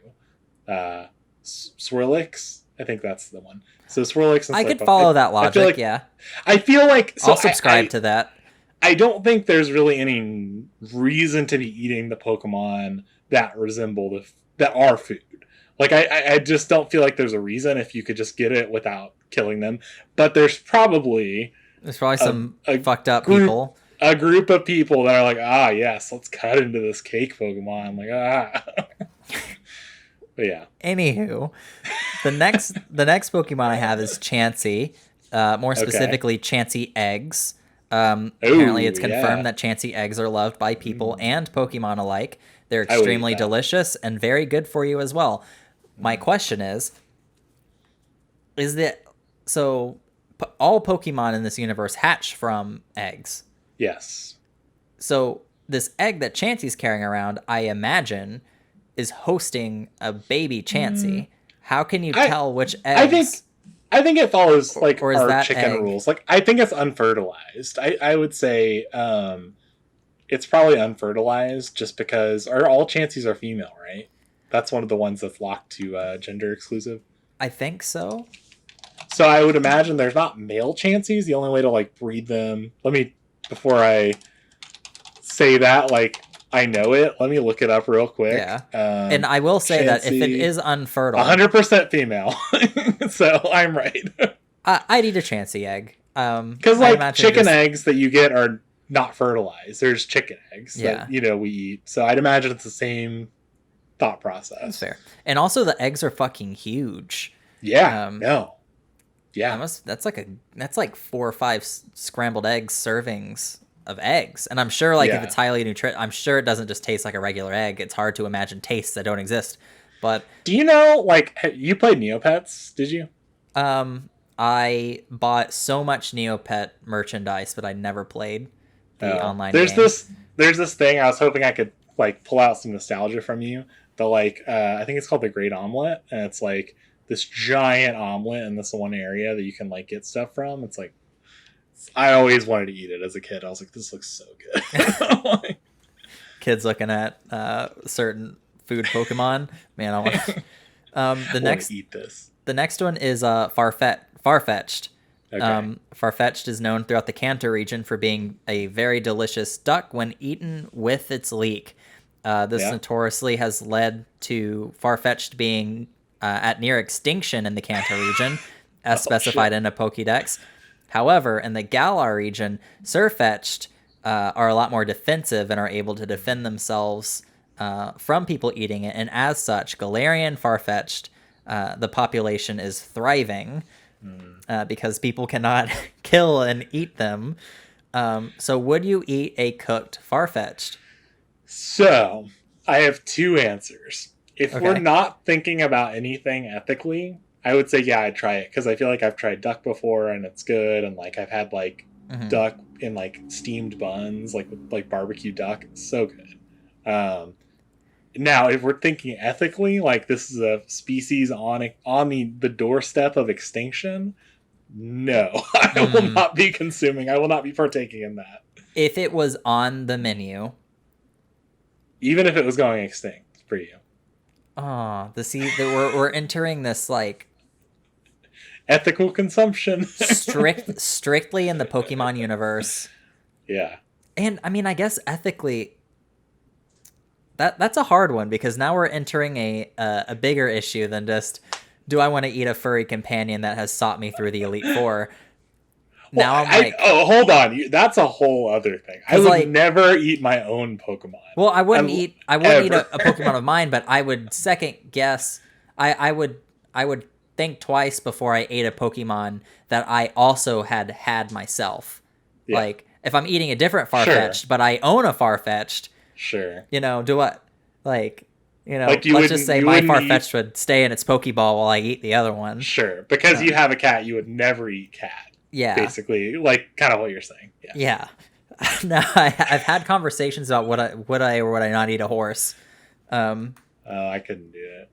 Swirlix, I think that's the one. So Swirlix and Slurpuff. I could follow that logic. Yeah, I feel like I'll subscribe to that. I don't think there's really any reason to be eating the Pokemon that resemble that are food. Like, I just don't feel like there's a reason if you could just get it without killing them. But there's probably some fucked up people. A group of people that are like, yes, let's cut into this cake Pokemon. Like, But yeah. Anywho, the next Pokemon I have is Chansey. More specifically, Chansey eggs. Apparently, it's confirmed that Chansey eggs are loved by people and Pokemon alike. They're extremely delicious and very good for you as well. My question is that so all Pokemon in this universe hatch from eggs? Yes. So this egg that Chansey's carrying around, I imagine, is hosting a baby Chansey. How can you tell which eggs? I think it follows like or our chicken rules. Like, I think it's unfertilized. I would say it's probably unfertilized just because all Chanseys are female, right? That's one of the ones that's locked to gender exclusive. I think so. So I would imagine there's not male Chanseys. The only way to like breed them. Before I say that, like, I know it. Let me look it up real quick. Yeah. And I will say that if it is unfertile, 100% female. So I'm right. I'd eat a Chansey egg. Because like chicken eggs that you get are not fertilized. There's chicken eggs that we eat. So I'd imagine it's the same thought process. That's fair. And also the eggs are fucking huge. Yeah. No. Yeah. That's like 4 or 5 scrambled eggs servings of eggs. And I'm sure if it's highly nutritious, I'm sure it doesn't just taste like a regular egg. It's hard to imagine tastes that don't exist. But do you know, like, you played Neopets? Did you? I bought so much Neopet merchandise, but I never played the online game. There's this thing I was hoping I could like pull out some nostalgia from you. I think it's called the Great Omelet, and it's like this giant omelet in this one area that you can like get stuff from. It's like, I always wanted to eat it as a kid. I was like, this looks so good. Kids looking at certain food Pokemon. Man, I want to eat this. The next one is Farfetch'd. Okay. Farfetch'd is known throughout the Kanto region for being a very delicious duck when eaten with its leek. This notoriously has led to Farfetch'd being at near extinction in the Kanto region, as specified in a Pokédex. However, in the Galar region, Sirfetch'd are a lot more defensive and are able to defend themselves from people eating it. And as such, Galarian Farfetch'd, the population is thriving because people cannot kill and eat them. So would you eat a cooked Farfetch'd? So I have 2 answers. If we're not thinking about anything ethically, I would say, I'd try it, because I feel like I've tried duck before and it's good, and like I've had like duck in like steamed buns, like barbecue duck. It's so good. Now, if we're thinking ethically, like this is a species on the doorstep of extinction, no, I will not be consuming. I will not be partaking in that. If it was on the menu, Even if it was going extinct for you. oh, we're entering this like Ethical consumption. strictly in the Pokemon universe. Yeah. And I mean, I guess ethically, that's a hard one because now we're entering a bigger issue than just, do I want to eat a furry companion that has sought me through the Elite Four? Now Well, I'm like, oh, hold on. That's a whole other thing. I would like, never eat my own Pokemon. Well, I wouldn't eat a Pokemon of mine, but I would second guess. I would think twice before I ate a Pokemon that I also had myself. Yeah. Like, if I'm eating a different Farfetch'd, but I own a Farfetch'd, sure. Do what? Like, like let's just say my Farfetch'd would stay in its Pokeball while I eat the other one. Sure. Because you have a cat, you would never eat cat. Yeah. Basically, like, kind of what you're saying. Yeah. Now, I've had conversations about would I or would I not eat a horse. I couldn't do it.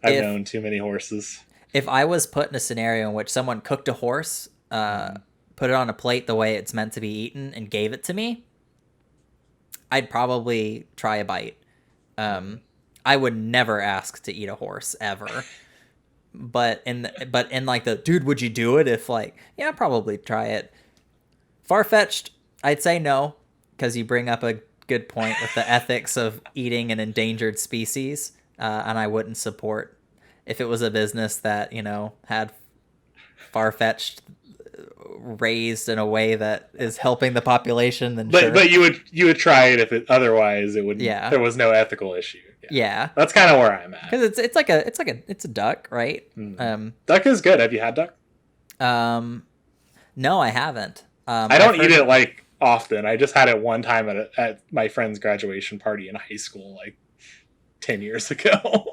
I've known too many horses. If I was put in a scenario in which someone cooked a horse, put it on a plate the way it's meant to be eaten, and gave it to me, I'd probably try a bite. I would never ask to eat a horse ever. But in like the dude, would you do it if like, yeah, probably try it. Farfetch'd, I'd say no, because you bring up a good point with the ethics of eating an endangered species, and I wouldn't support if it was a business that had Farfetch'd raised in a way that is helping the population. Then but you would try it if it otherwise it would. Yeah. There was no ethical issue. Yeah. That's kind of where I'm at. Because it's a duck, right? Duck is good. Have you had duck? No, I haven't. I don't eat it like often. I just had it one time at my friend's graduation party in high school, like 10 years ago.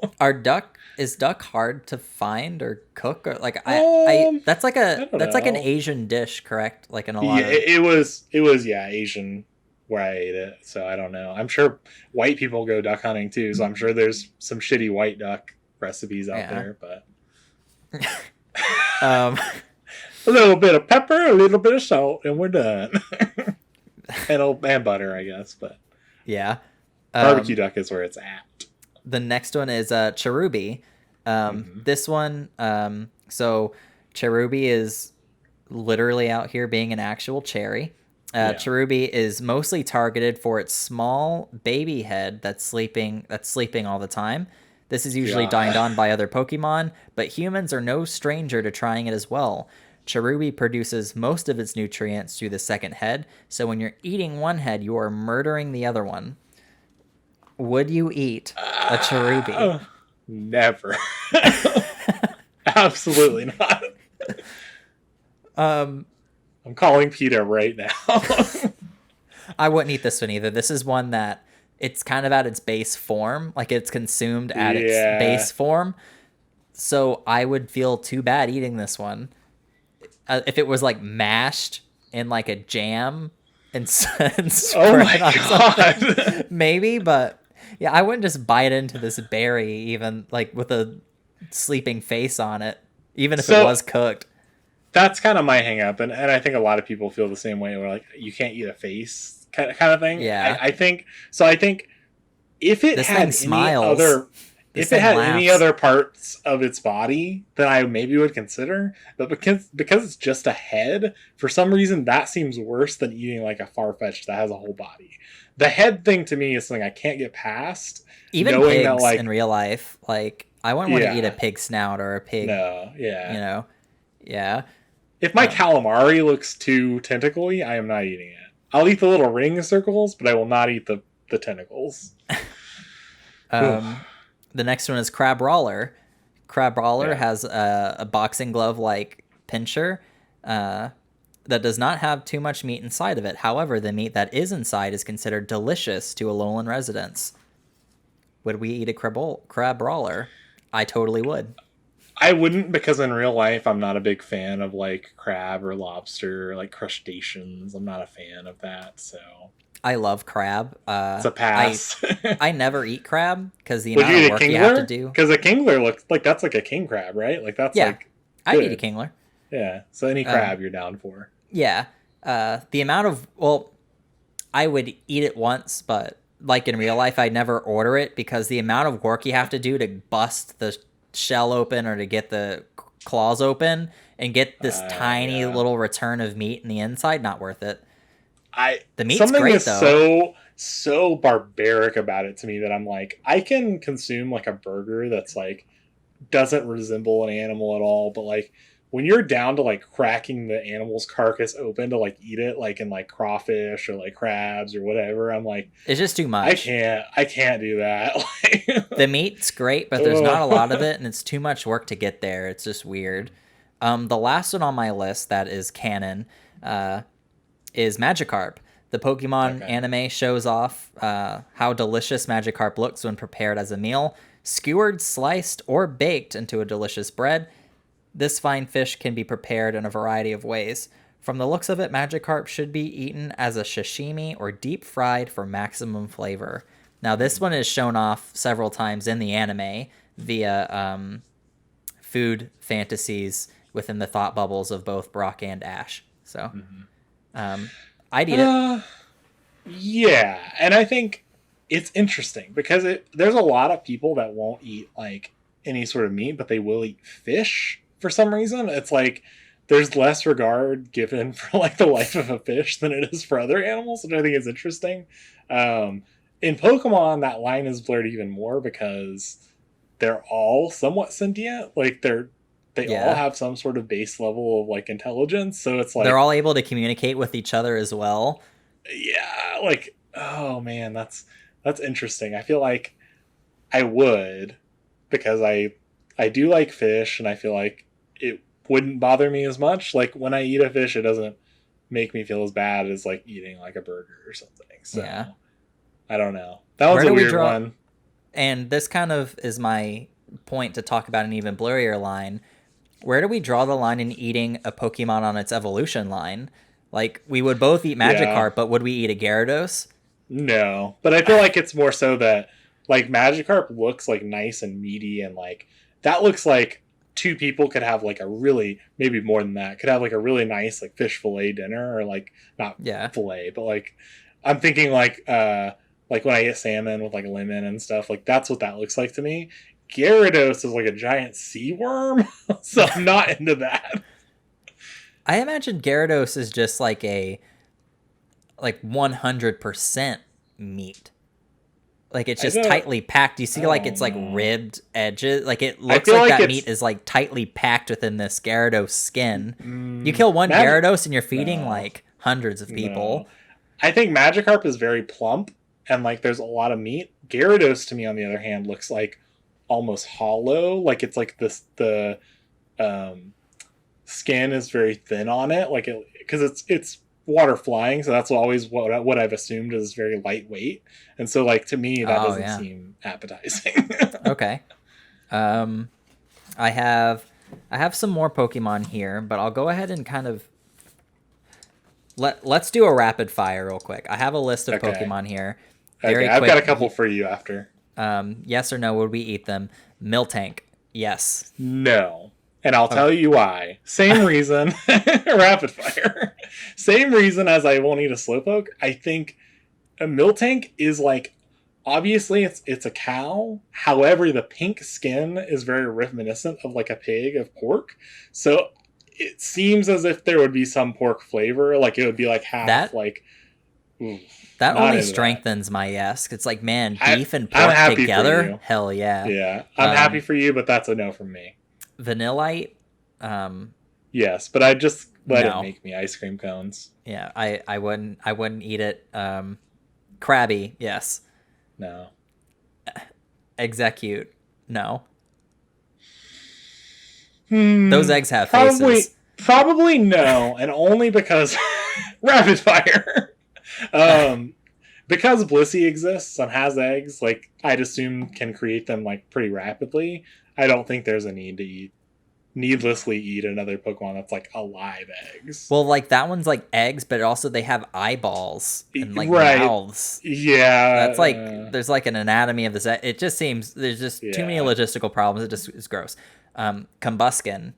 Is duck hard to find or cook, or like that's like an Asian dish, correct? Like in a lot of it was Asian where I ate it, so I don't know. I'm sure white people go duck hunting too, so I'm sure there's some shitty white duck recipes out there, but a little bit of pepper, a little bit of salt, and we're done. and butter, I guess, but yeah, barbecue duck is where it's at. The next one is Cherubi. This one, so Cherubi is literally out here being an actual cherry. Cherubi is mostly targeted for its small baby head that's sleeping all the time. This is usually dined on by other Pokemon, but humans are no stranger to trying it as well. Cherubi produces most of its nutrients through the second head, so when you're eating one head, you are murdering the other one. Would you eat a Cherubi? Never. Absolutely not. I'm calling PETA right now. I wouldn't eat this one either. This is one that it's kind of at its base form, like it's consumed at its base form. So I would feel too bad eating this one. If it was like mashed in like a jam and oh my god, maybe, but yeah, I wouldn't just bite into this berry even like with a sleeping face on it, even if it was cooked. That's kind of my hang up, and I think a lot of people feel the same way, where like you can't eat a face kind of thing. Yeah, I think if it had any other parts of its body, then I maybe would consider. But because it's just a head, for some reason that seems worse than eating like a Farfetch'd that has a whole body. The head thing to me is something I can't get past. Even pigs that, like, in real life, like I wouldn't want to eat a pig snout or a pig. No, yeah, yeah. If my calamari looks too tentacly, I am not eating it. I'll eat the little ring circles, but I will not eat the tentacles. The next one is Crabrawler. Crabrawler has a boxing glove-like pincher that does not have too much meat inside of it. However, the meat that is inside is considered delicious to Alolan residents. Would we eat a Crabrawler? I totally would. I wouldn't, because in real life, I'm not a big fan of like crab or lobster, or, like crustaceans. I'm not a fan of that, so... I love crab. It's a pass. I never eat crab because the amount of work you have to do. Because a kingler looks like that's like a king crab, right? Like that's like I'd eat a kingler. Yeah. So any crab you're down for. Yeah. The amount of I would eat it once, but like in real life, I'd never order it because the amount of work you have to do to bust the shell open or to get the claws open and get this tiny Yeah. little return of meat in the inside, not worth it. The meat's Something great is though. so barbaric about it to me that I'm like, I can consume like a burger that's like doesn't resemble an animal at all, but like when you're down to like cracking the animal's carcass open to like eat it, like in like crawfish or like crabs or whatever, I'm like, It's just too I much. can't do that. The meat's great, but there's not a lot of it, and it's too much work to get there. It's just weird. The last one on my list that is canon is Magikarp. The Pokemon Okay. anime shows off how delicious Magikarp looks when prepared as a meal, skewered, sliced, or baked into a delicious bread. This fine fish can be prepared in a variety of ways. From the looks of it, Magikarp should be eaten as a sashimi or deep fried for maximum flavor. Now, this one is shown off several times in the anime via food fantasies within the thought bubbles of both Brock and Ash. So, I'd eat it. Yeah, and I think it's interesting because there's a lot of people that won't eat like any sort of meat, but they will eat fish for some reason. It's like there's less regard given for like the life of a fish than it is for other animals, which I think is interesting. In Pokemon, that line is blurred even more because they're all somewhat sentient. Like they all Yeah. have some sort of base level of like intelligence. So it's They're like, all able to communicate with each other as well. yeah, like, oh man, that's interesting. I feel like I would, because I do like fish, and I feel like it wouldn't bother me as much. Like when I eat a fish, it doesn't make me feel as bad as like eating like a burger or something. So Yeah. I don't know. That Where one's a do we weird draw? one. And this kind of is my point to talk about an even blurrier line. Where do we draw the line in eating a Pokemon on its evolution line? Like, we would both eat Yeah, Magikarp, but would we eat a Gyarados? no, but I feel like it's more so that like Magikarp looks like nice and meaty, and like that looks like two people could have like a really, maybe more than that, could have like a really nice like fish fillet dinner, or like not Yeah. fillet, but like I'm thinking like when I get salmon with like lemon and stuff, like that's what that looks like to me. Gyarados is like a giant sea worm, so I'm not into that. I imagine Gyarados is just like 100% meat. Like it's I just don't, tightly packed. You see I like it's don't like know. ribbed edges. Like it I looks feel like like that it's meat is like tightly packed within this Gyarados skin. You mm, kill one Magic. Gyarados and you're feeding No, like hundreds of no. people. I think Magikarp is very plump, and like there's a lot of meat. Gyarados, to me, on the other hand, looks like almost hollow. Like it's like this the um, skin is very thin on it, like it because it's water flying, so that's always what I've assumed is very lightweight, and so like to me that Oh doesn't yeah. seem appetizing. Okay. Um, I have some more Pokemon here, but I'll go ahead and kind of let's do a rapid fire real quick. I have a list of Okay, Pokemon here. okay, Very I've got a quick. couple for you after. Yes or no? Would we eat them? Miltank. Yes. No. And I'll Okay. tell you why. Same reason. Rapid fire. Same reason as I won't eat a slowpoke. I think a Miltank is like, obviously it's a cow. However, the pink skin is very reminiscent of like a pig of pork. So it seems as if there would be some pork flavor. Like it would be like half That like, ooh, that not only into that. strengthens my yes. It's like, man, I, beef and I'm pork happy for together. you. Hell yeah. Yeah. I'm happy Um, for you, but that's a no from me. Vanillite. Um, Yes, but I just let it no. make me ice cream cones. Yeah, I wouldn't eat it. Krabby. Yes. No. Execute. No. Those Hmm. eggs have Probably, faces. probably no, and only because rapid fire. um, because Blissey exists and has eggs, like I'd assume can create them like pretty rapidly. I don't think there's a need to needlessly eat another Pokemon that's like alive eggs. Well, like that one's like eggs, but also they have eyeballs and like Right? mouths. Yeah. That's like there's like an anatomy of this. It just seems there's just too many Yeah. logistical problems. It just is gross. Combuskin.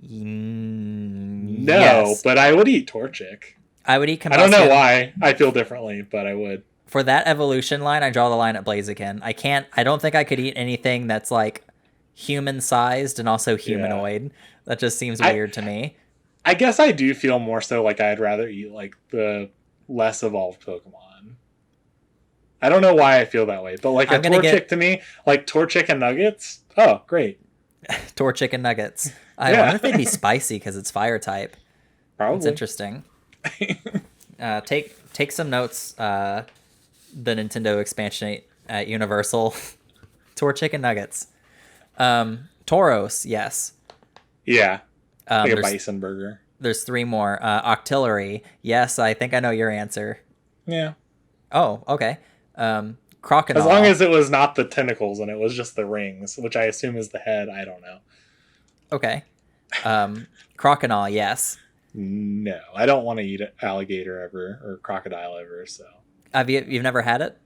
No, Yes. but I would eat Torchic. I would eat I don't know Combustion. why I feel differently, but I would. For that evolution line, I draw the line at Blaziken. I don't think I could eat anything that's like human sized and also Yeah. humanoid. That just seems I weird to me. I guess I do feel more so like I'd rather eat like the less evolved Pokemon. I don't know why I feel that way, but like a I'm gonna Torchic get to me, like Torchic and Nuggets. Oh, great. Torchic and Nuggets. I Yeah. wonder if they'd be spicy because it's fire type. It's Probably. interesting. Take some notes. The Nintendo expansion at Universal. Torchic and Nuggets. Tauros, yes. Yeah. Like a There's bison burger. there's three more. Octillery, yes. I think I know your answer. Yeah. Oh, okay. Crocodile. As long as it was not the tentacles and it was just the rings, which I assume is the head. I don't know. Okay. Crocodile, yes. No, I don't want to eat an alligator ever or crocodile ever. So You've never had it?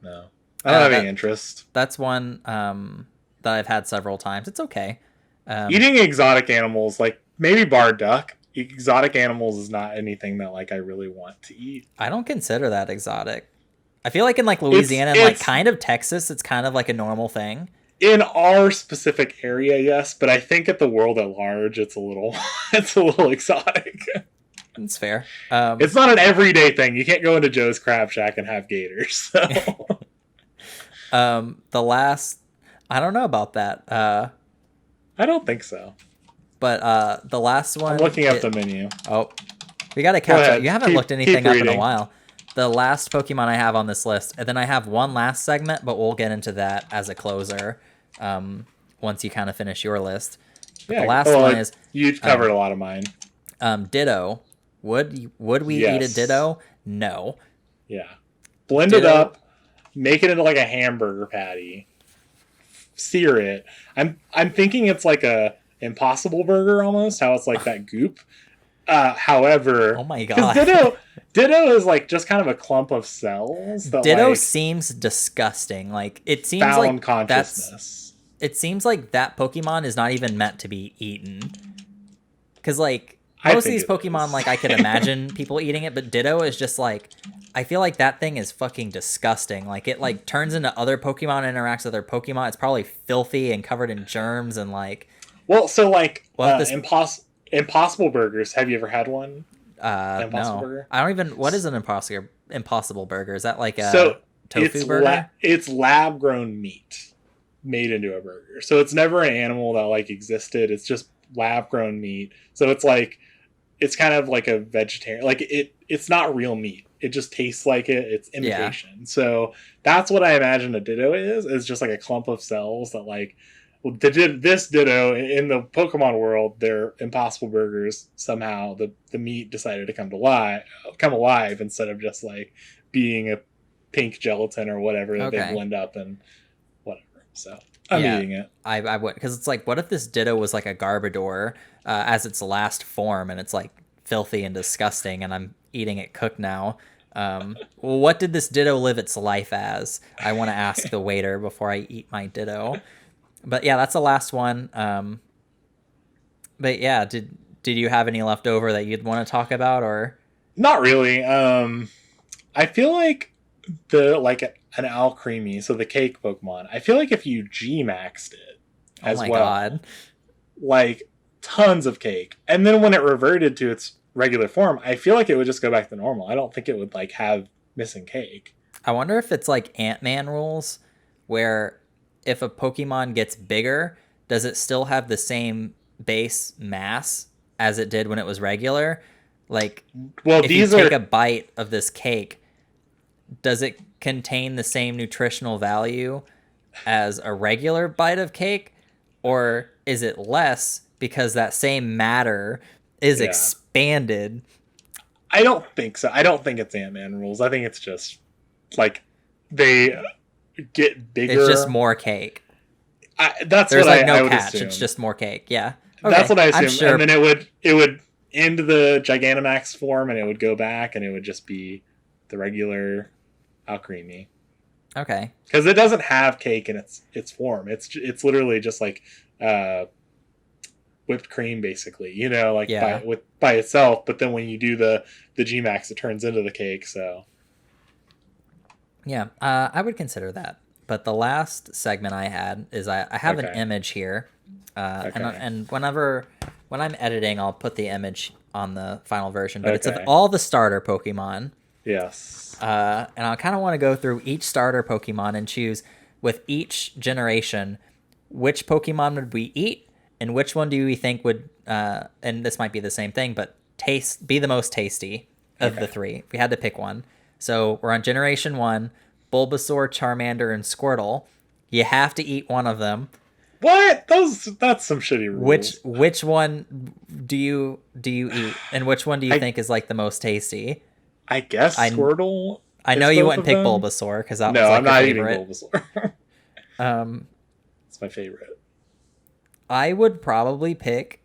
no, I don't have any interest. That's one that I've had several times. It's okay. Eating exotic animals, like maybe bar duck, exotic animals is not anything that like I really want to eat. I don't consider that exotic. I feel like in like Louisiana and like kind of Texas, it's kind of like a normal thing. In our specific area, yes, but I think at the world at large, it's a little exotic. It's fair. It's not an everyday thing. You can't go into Joe's Crab Shack and have gators. So. The last, I don't know about that. I don't think so. But the last one. I'm looking up the menu. Oh, we got to catch up. You haven't looked anything up in a while. The last Pokemon I have on this list, and then I have one last segment, but we'll get into that as a closer once you kind of finish your list. But the last one is you covered a lot of mine. Ditto. Would we eat a Ditto? No. Yeah. Blend it up, make it into like a hamburger patty, sear it. I'm thinking it's like a Impossible Burger almost. How it's like that goop. However, oh my god, Ditto is like just kind of a clump of cells. That Ditto like seems disgusting. Like it seems found like consciousness. It seems like that Pokemon is not even meant to be eaten. Because like most of these Pokemon, like I could imagine people eating it, but Ditto is just like I feel like that thing is fucking disgusting. Like it like turns into other Pokemon, and interacts with other Pokemon. It's probably filthy and covered in germs and like. Well, so like Impossible Burgers. Have you ever had one? No. Burger? I don't even. What is an Impossible Burger? Is that like a tofu burger? It's lab grown meat made into a burger. So it's never an animal that like existed. It's just lab grown meat. So it's like it's kind of like a vegetarian. Like it's not real meat. It just tastes like it. It's imitation. Yeah. So that's what I imagine a Ditto is. It's just like a clump of cells that like. Well, this Ditto in the Pokemon world, they're Impossible Burgers. Somehow the meat decided to come alive instead of just like being a pink gelatin or whatever that they blend up and whatever. So I'm eating it. I would, because it's like, what if this Ditto was like a Garbodor as its last form, and it's like filthy and disgusting, and I'm eating it cooked now. Well, what did this Ditto live its life as? I want to ask the waiter before I eat my Ditto. But yeah, that's the last one. But yeah, did you have any left over that you'd want to talk about, or? Not really. I feel like an Alcremie, so the cake Pokemon. I feel like if you G-maxed it as well, God. Like tons of cake, and then when it reverted to its regular form, I feel like it would just go back to normal. I don't think it would like have missing cake. I wonder if it's like Ant-Man rules, where if a Pokemon gets bigger, does it still have the same base mass as it did when it was regular? Like, well, if you take a bite of this cake, does it contain the same nutritional value as a regular bite of cake? Or is it less because that same matter is expanded? I don't think so. I don't think it's Ant-Man rules. I think it's just, like, they get bigger. It's just more cake. There's like no I would catch. assume. It's just more cake. Yeah. Okay. That's what I assume. Sure. And then it would end the Gigantamax form, and it would go back, and it would just be the regular Alcremie. Okay. Because it doesn't have cake in its form. It's literally just like with whipped cream, basically. You know, like Yeah. by itself. But then when you do the Gmax, it turns into the cake. So Yeah, I would consider that. But the last segment I had is I have an okay, image here, okay, and when I'm editing, I'll put the image on the final version. But it's of okay, all the starter Pokemon, yes, and I kind of want to go through each starter Pokemon and choose with each generation which Pokemon would we eat and which one do we think would, and this might be the same thing, but be the most tasty of the okay. three. If we had to pick one. So we're on generation one, Bulbasaur, Charmander, and Squirtle. You have to eat one of them. What? That's some shitty rules. Which one do you eat, and which one do you I think is like the most tasty? I guess I Squirtle. I Is know you both wouldn't of pick them. Bulbasaur because that was No, like I'm your not eating favorite. Bulbasaur. Um, It's my favorite. I would probably pick,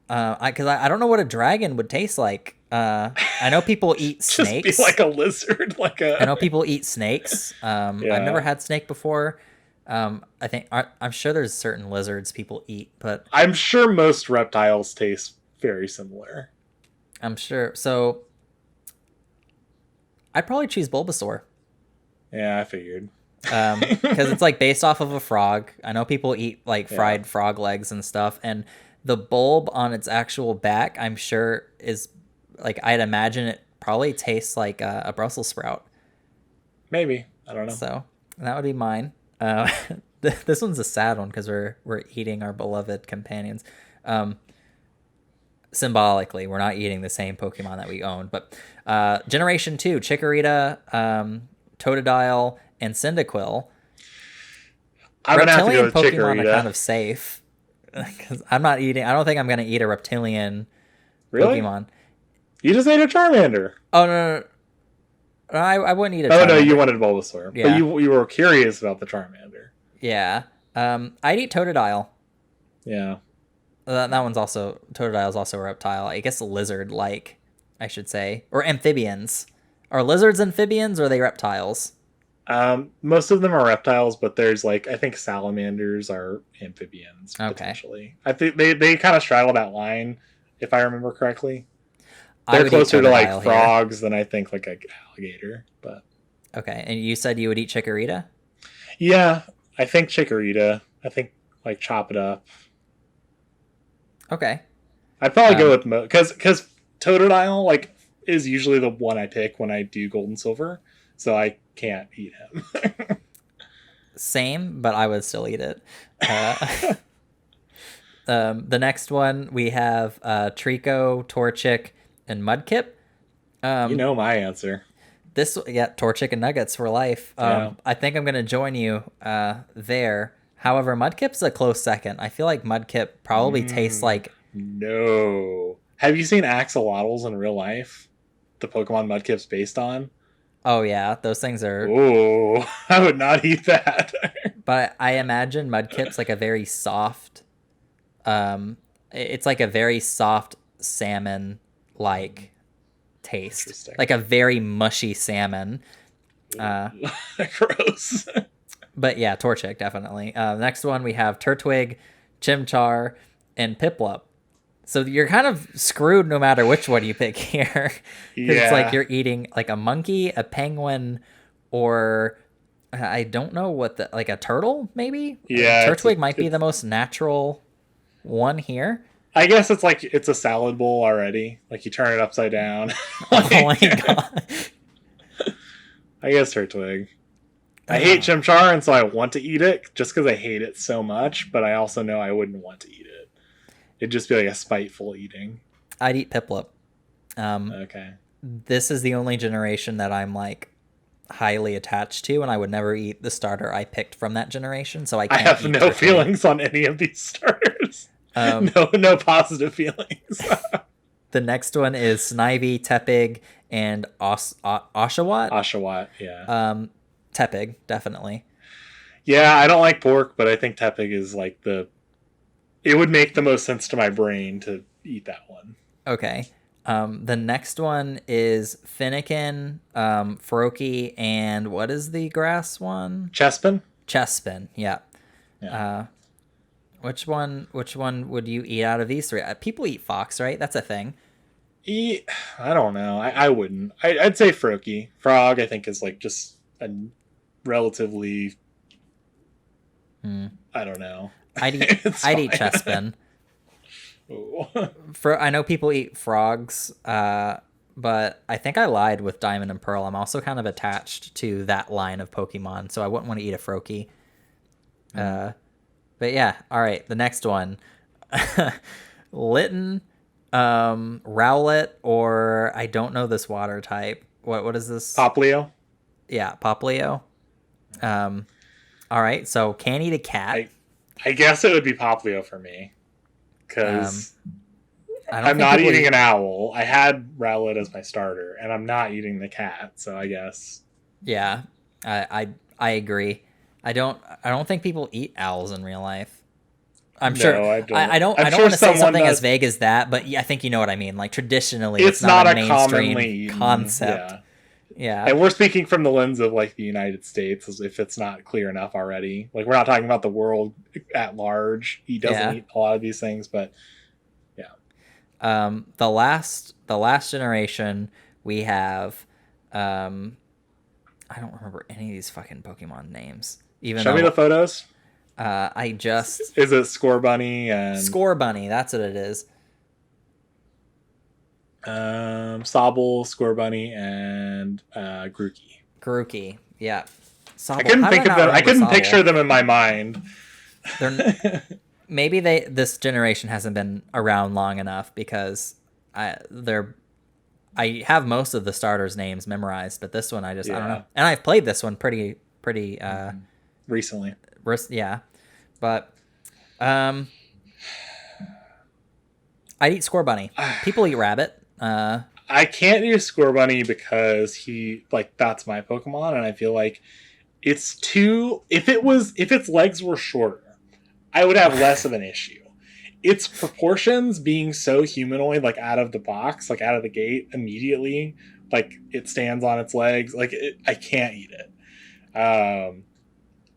because I don't know what a dragon would taste like. I know people eat Just be snakes. like a lizard, like a. I know people eat snakes. I've never Yeah. had snake before. I'm sure there's certain lizards people eat, but I'm sure most reptiles taste very similar. I'm sure. So I'd probably choose Bulbasaur. Yeah, I figured. Because it's like based off of a frog. I know people eat like fried Yeah. frog legs and stuff, and the bulb on its actual back, I'm sure is like I'd imagine it probably tastes like a Brussels sprout. Maybe. I don't know. So that would be mine. This one's a sad one because we're eating our beloved companions. Um, Symbolically, we're not eating the same Pokemon that we own, but Generation 2, Chikorita, Totodile, and Cyndaquil. I'm gonna have to go Reptilian with Pokemon are kind Chikorita. of safe because I'm not eating. I don't think I'm gonna eat a reptilian Really? Pokemon. You just ate a Charmander. Oh no, I wouldn't eat a Oh no, you Charmander. wanted Bulbasaur, but Yeah, you were curious about the Charmander. yeah. I'd eat Totodile. Yeah. That one's also Totodile's also a reptile. I guess a lizard, like I should say, or amphibians. Are lizards amphibians or are they reptiles? Most of them are reptiles, but there's like I think salamanders are amphibians Okay, potentially. I think they kind of straddle that line, if I remember correctly. I They're would eat closer to like Totodile here. frogs than I think like an alligator. But Okay, and you said you would eat Chikorita? yeah, I think Chikorita. I think like chop it up. Okay. I'd probably go Um, with because Totodile like is usually the one I pick when I do Gold and Silver, so I can't eat him. Same, but I would still eat it. Uh, the next one we have Trico, Torchic, and Mudkip. You know my answer. Torchic and Nuggets for life. Yeah. I think I'm gonna join you there. However, Mudkip's a close second. I feel like Mudkip probably tastes like. No. Have you seen axolotls in real life? The Pokemon Mudkip's based on? Oh yeah, those things are. Oh, I would not eat that. But I imagine Mudkip's like a very soft. It's like a very soft salmon like taste, Interesting. like a very mushy salmon. Gross. But yeah, Torchic definitely. Next one we have Turtwig, Chimchar, and Piplup. So you're kind of screwed no matter which one you pick here. Because it's like Yeah. you're eating like a monkey, a penguin, or I don't know what like a turtle maybe. Yeah, Turtwig might be the most natural one here. I guess it's like it's a salad bowl already. Like you turn it upside down. Oh my Like, god. I guess Turtwig. I hate Chimchar, and so I want to eat it just because I hate it so much. But I also know I wouldn't want to eat it. It'd just be like a spiteful eating. I'd eat Piplup. Okay. This is the only generation that I'm like highly attached to, and I would never eat the starter I picked from that generation. So I I can't have eat no Turtwig. feelings on any of these starters. No positive feelings. The next one is Snivy, Tepig, and Oshawott. Oshawott, yeah. Tepig, definitely. Yeah, I don't like pork, but I think Tepig is like it would make the most sense to my brain to eat that one. Okay. The next one is Finnegan, Froakie, and what is the grass one? Chespin? Chespin, yeah. Yeah. Which one would you eat out of these three? People eat fox, right? That's a thing. I don't know. I wouldn't. I'd say Froakie. Frog, I think, is like just a relatively. I don't know. I'd eat Chespin. I know people eat frogs, but I think I lied with Diamond and Pearl. I'm also kind of attached to that line of Pokemon, so I wouldn't want to eat a Froakie. But yeah, all right. The next one, Litten, Rowlet, or I don't know this water type. What is this? Poplio. Yeah, Poplio. All right. So can't eat a cat. I guess it would be Poplio for me because I'm not eating an owl. I had Rowlet as my starter, and I'm not eating the cat. So I guess. Yeah, I agree. I don't think people eat owls in real life. I don't want to say something as vague as that, but I think you know what I mean. Like traditionally, it's not a mainstream concept. Yeah. And we're speaking from the lens of like the United States, as if it's not clear enough already. Like we're not talking about the world at large. He doesn't eat a lot of these things, but yeah. The last generation we have, I don't remember any of these fucking Pokemon names. Show me the photos. Is it Scorbunny and Scorbunny? That's what it is. Sobble, Scorbunny, and Grookey. Grookey, yeah. Sobble. I couldn't think of them. I couldn't picture them in my mind. Maybe this generation hasn't been around long enough because I have most of the starters' names memorized, but this one I don't know. And I've played this one pretty recently. Yeah, but I'd eat Scorbunny. People eat Rabbit. I can't do Scorbunny because that's my Pokemon, and I feel like it's too. If its legs were shorter, I would have less of an issue. Its proportions being so humanoid, like out of the box, like out of the gate immediately, like it stands on its legs, I can't eat it.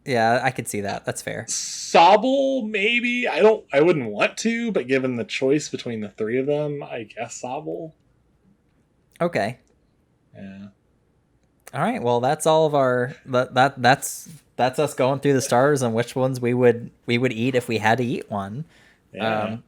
Yeah, I could see that. That's fair. Sobble, maybe. I wouldn't want to, but given the choice between the three of them, I guess Sobble. Okay. Yeah. All right. Well, that's all of our that's us going through the starters and which ones we would eat if we had to eat one. Yeah.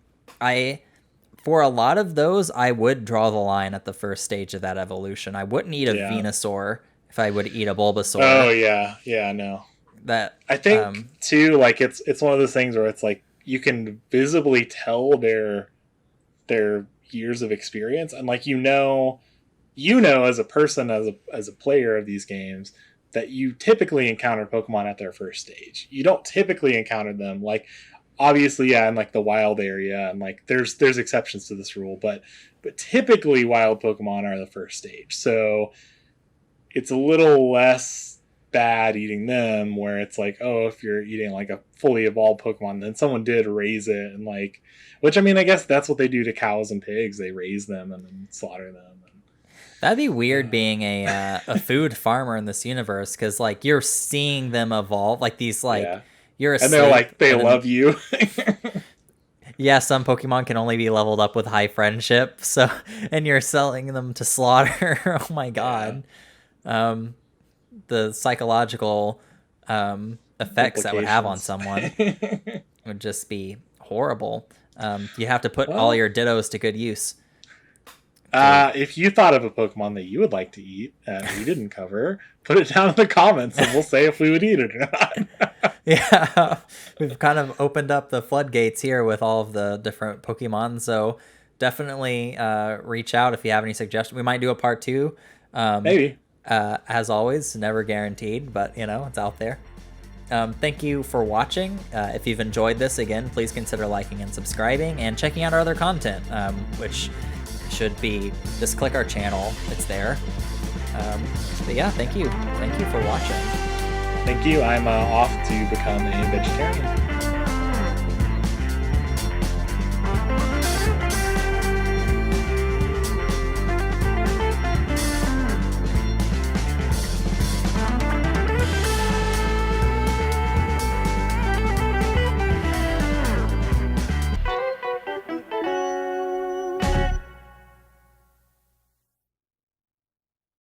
For a lot of those, I would draw the line at the first stage of that evolution. I wouldn't eat a Venusaur if I would eat a Bulbasaur. Oh yeah, yeah, no. That I think too, like it's one of those things where it's like you can visibly tell their years of experience, and like you know as a person, as a player of these games, that you typically encounter Pokemon at their first stage. You don't typically encounter them like obviously in like the wild area, and like there's exceptions to this rule, but typically wild Pokemon are the first stage, so it's a little less bad eating them, where it's like, oh, if you're eating like a fully evolved Pokemon, then someone did raise it, and like, which I mean, I guess that's what they do to cows and pigs. They raise them and then slaughter them. That'd be weird being a food farmer in this universe, because like you're seeing them evolve, like these you're and they're like they love you. Yeah, some Pokemon can only be leveled up with high friendship, so and you're selling them to slaughter. Oh my god. Yeah. The psychological effects that would have on someone would just be horrible. You have to put all your Dittos to good use. If you thought of a Pokemon that you would like to eat we didn't cover, put it down in the comments and we'll say if we would eat it or not. Yeah, we've kind of opened up the floodgates here with all of the different Pokemon, so definitely reach out if you have any suggestions. We might do a part 2. Maybe. As always, never guaranteed, but it's out there. Thank you for watching. If you've enjoyed this, again, please consider liking and subscribing and checking out our other content, which should be just click our channel. It's there. But yeah, thank you for watching. Thank you. I'm off to become a vegetarian.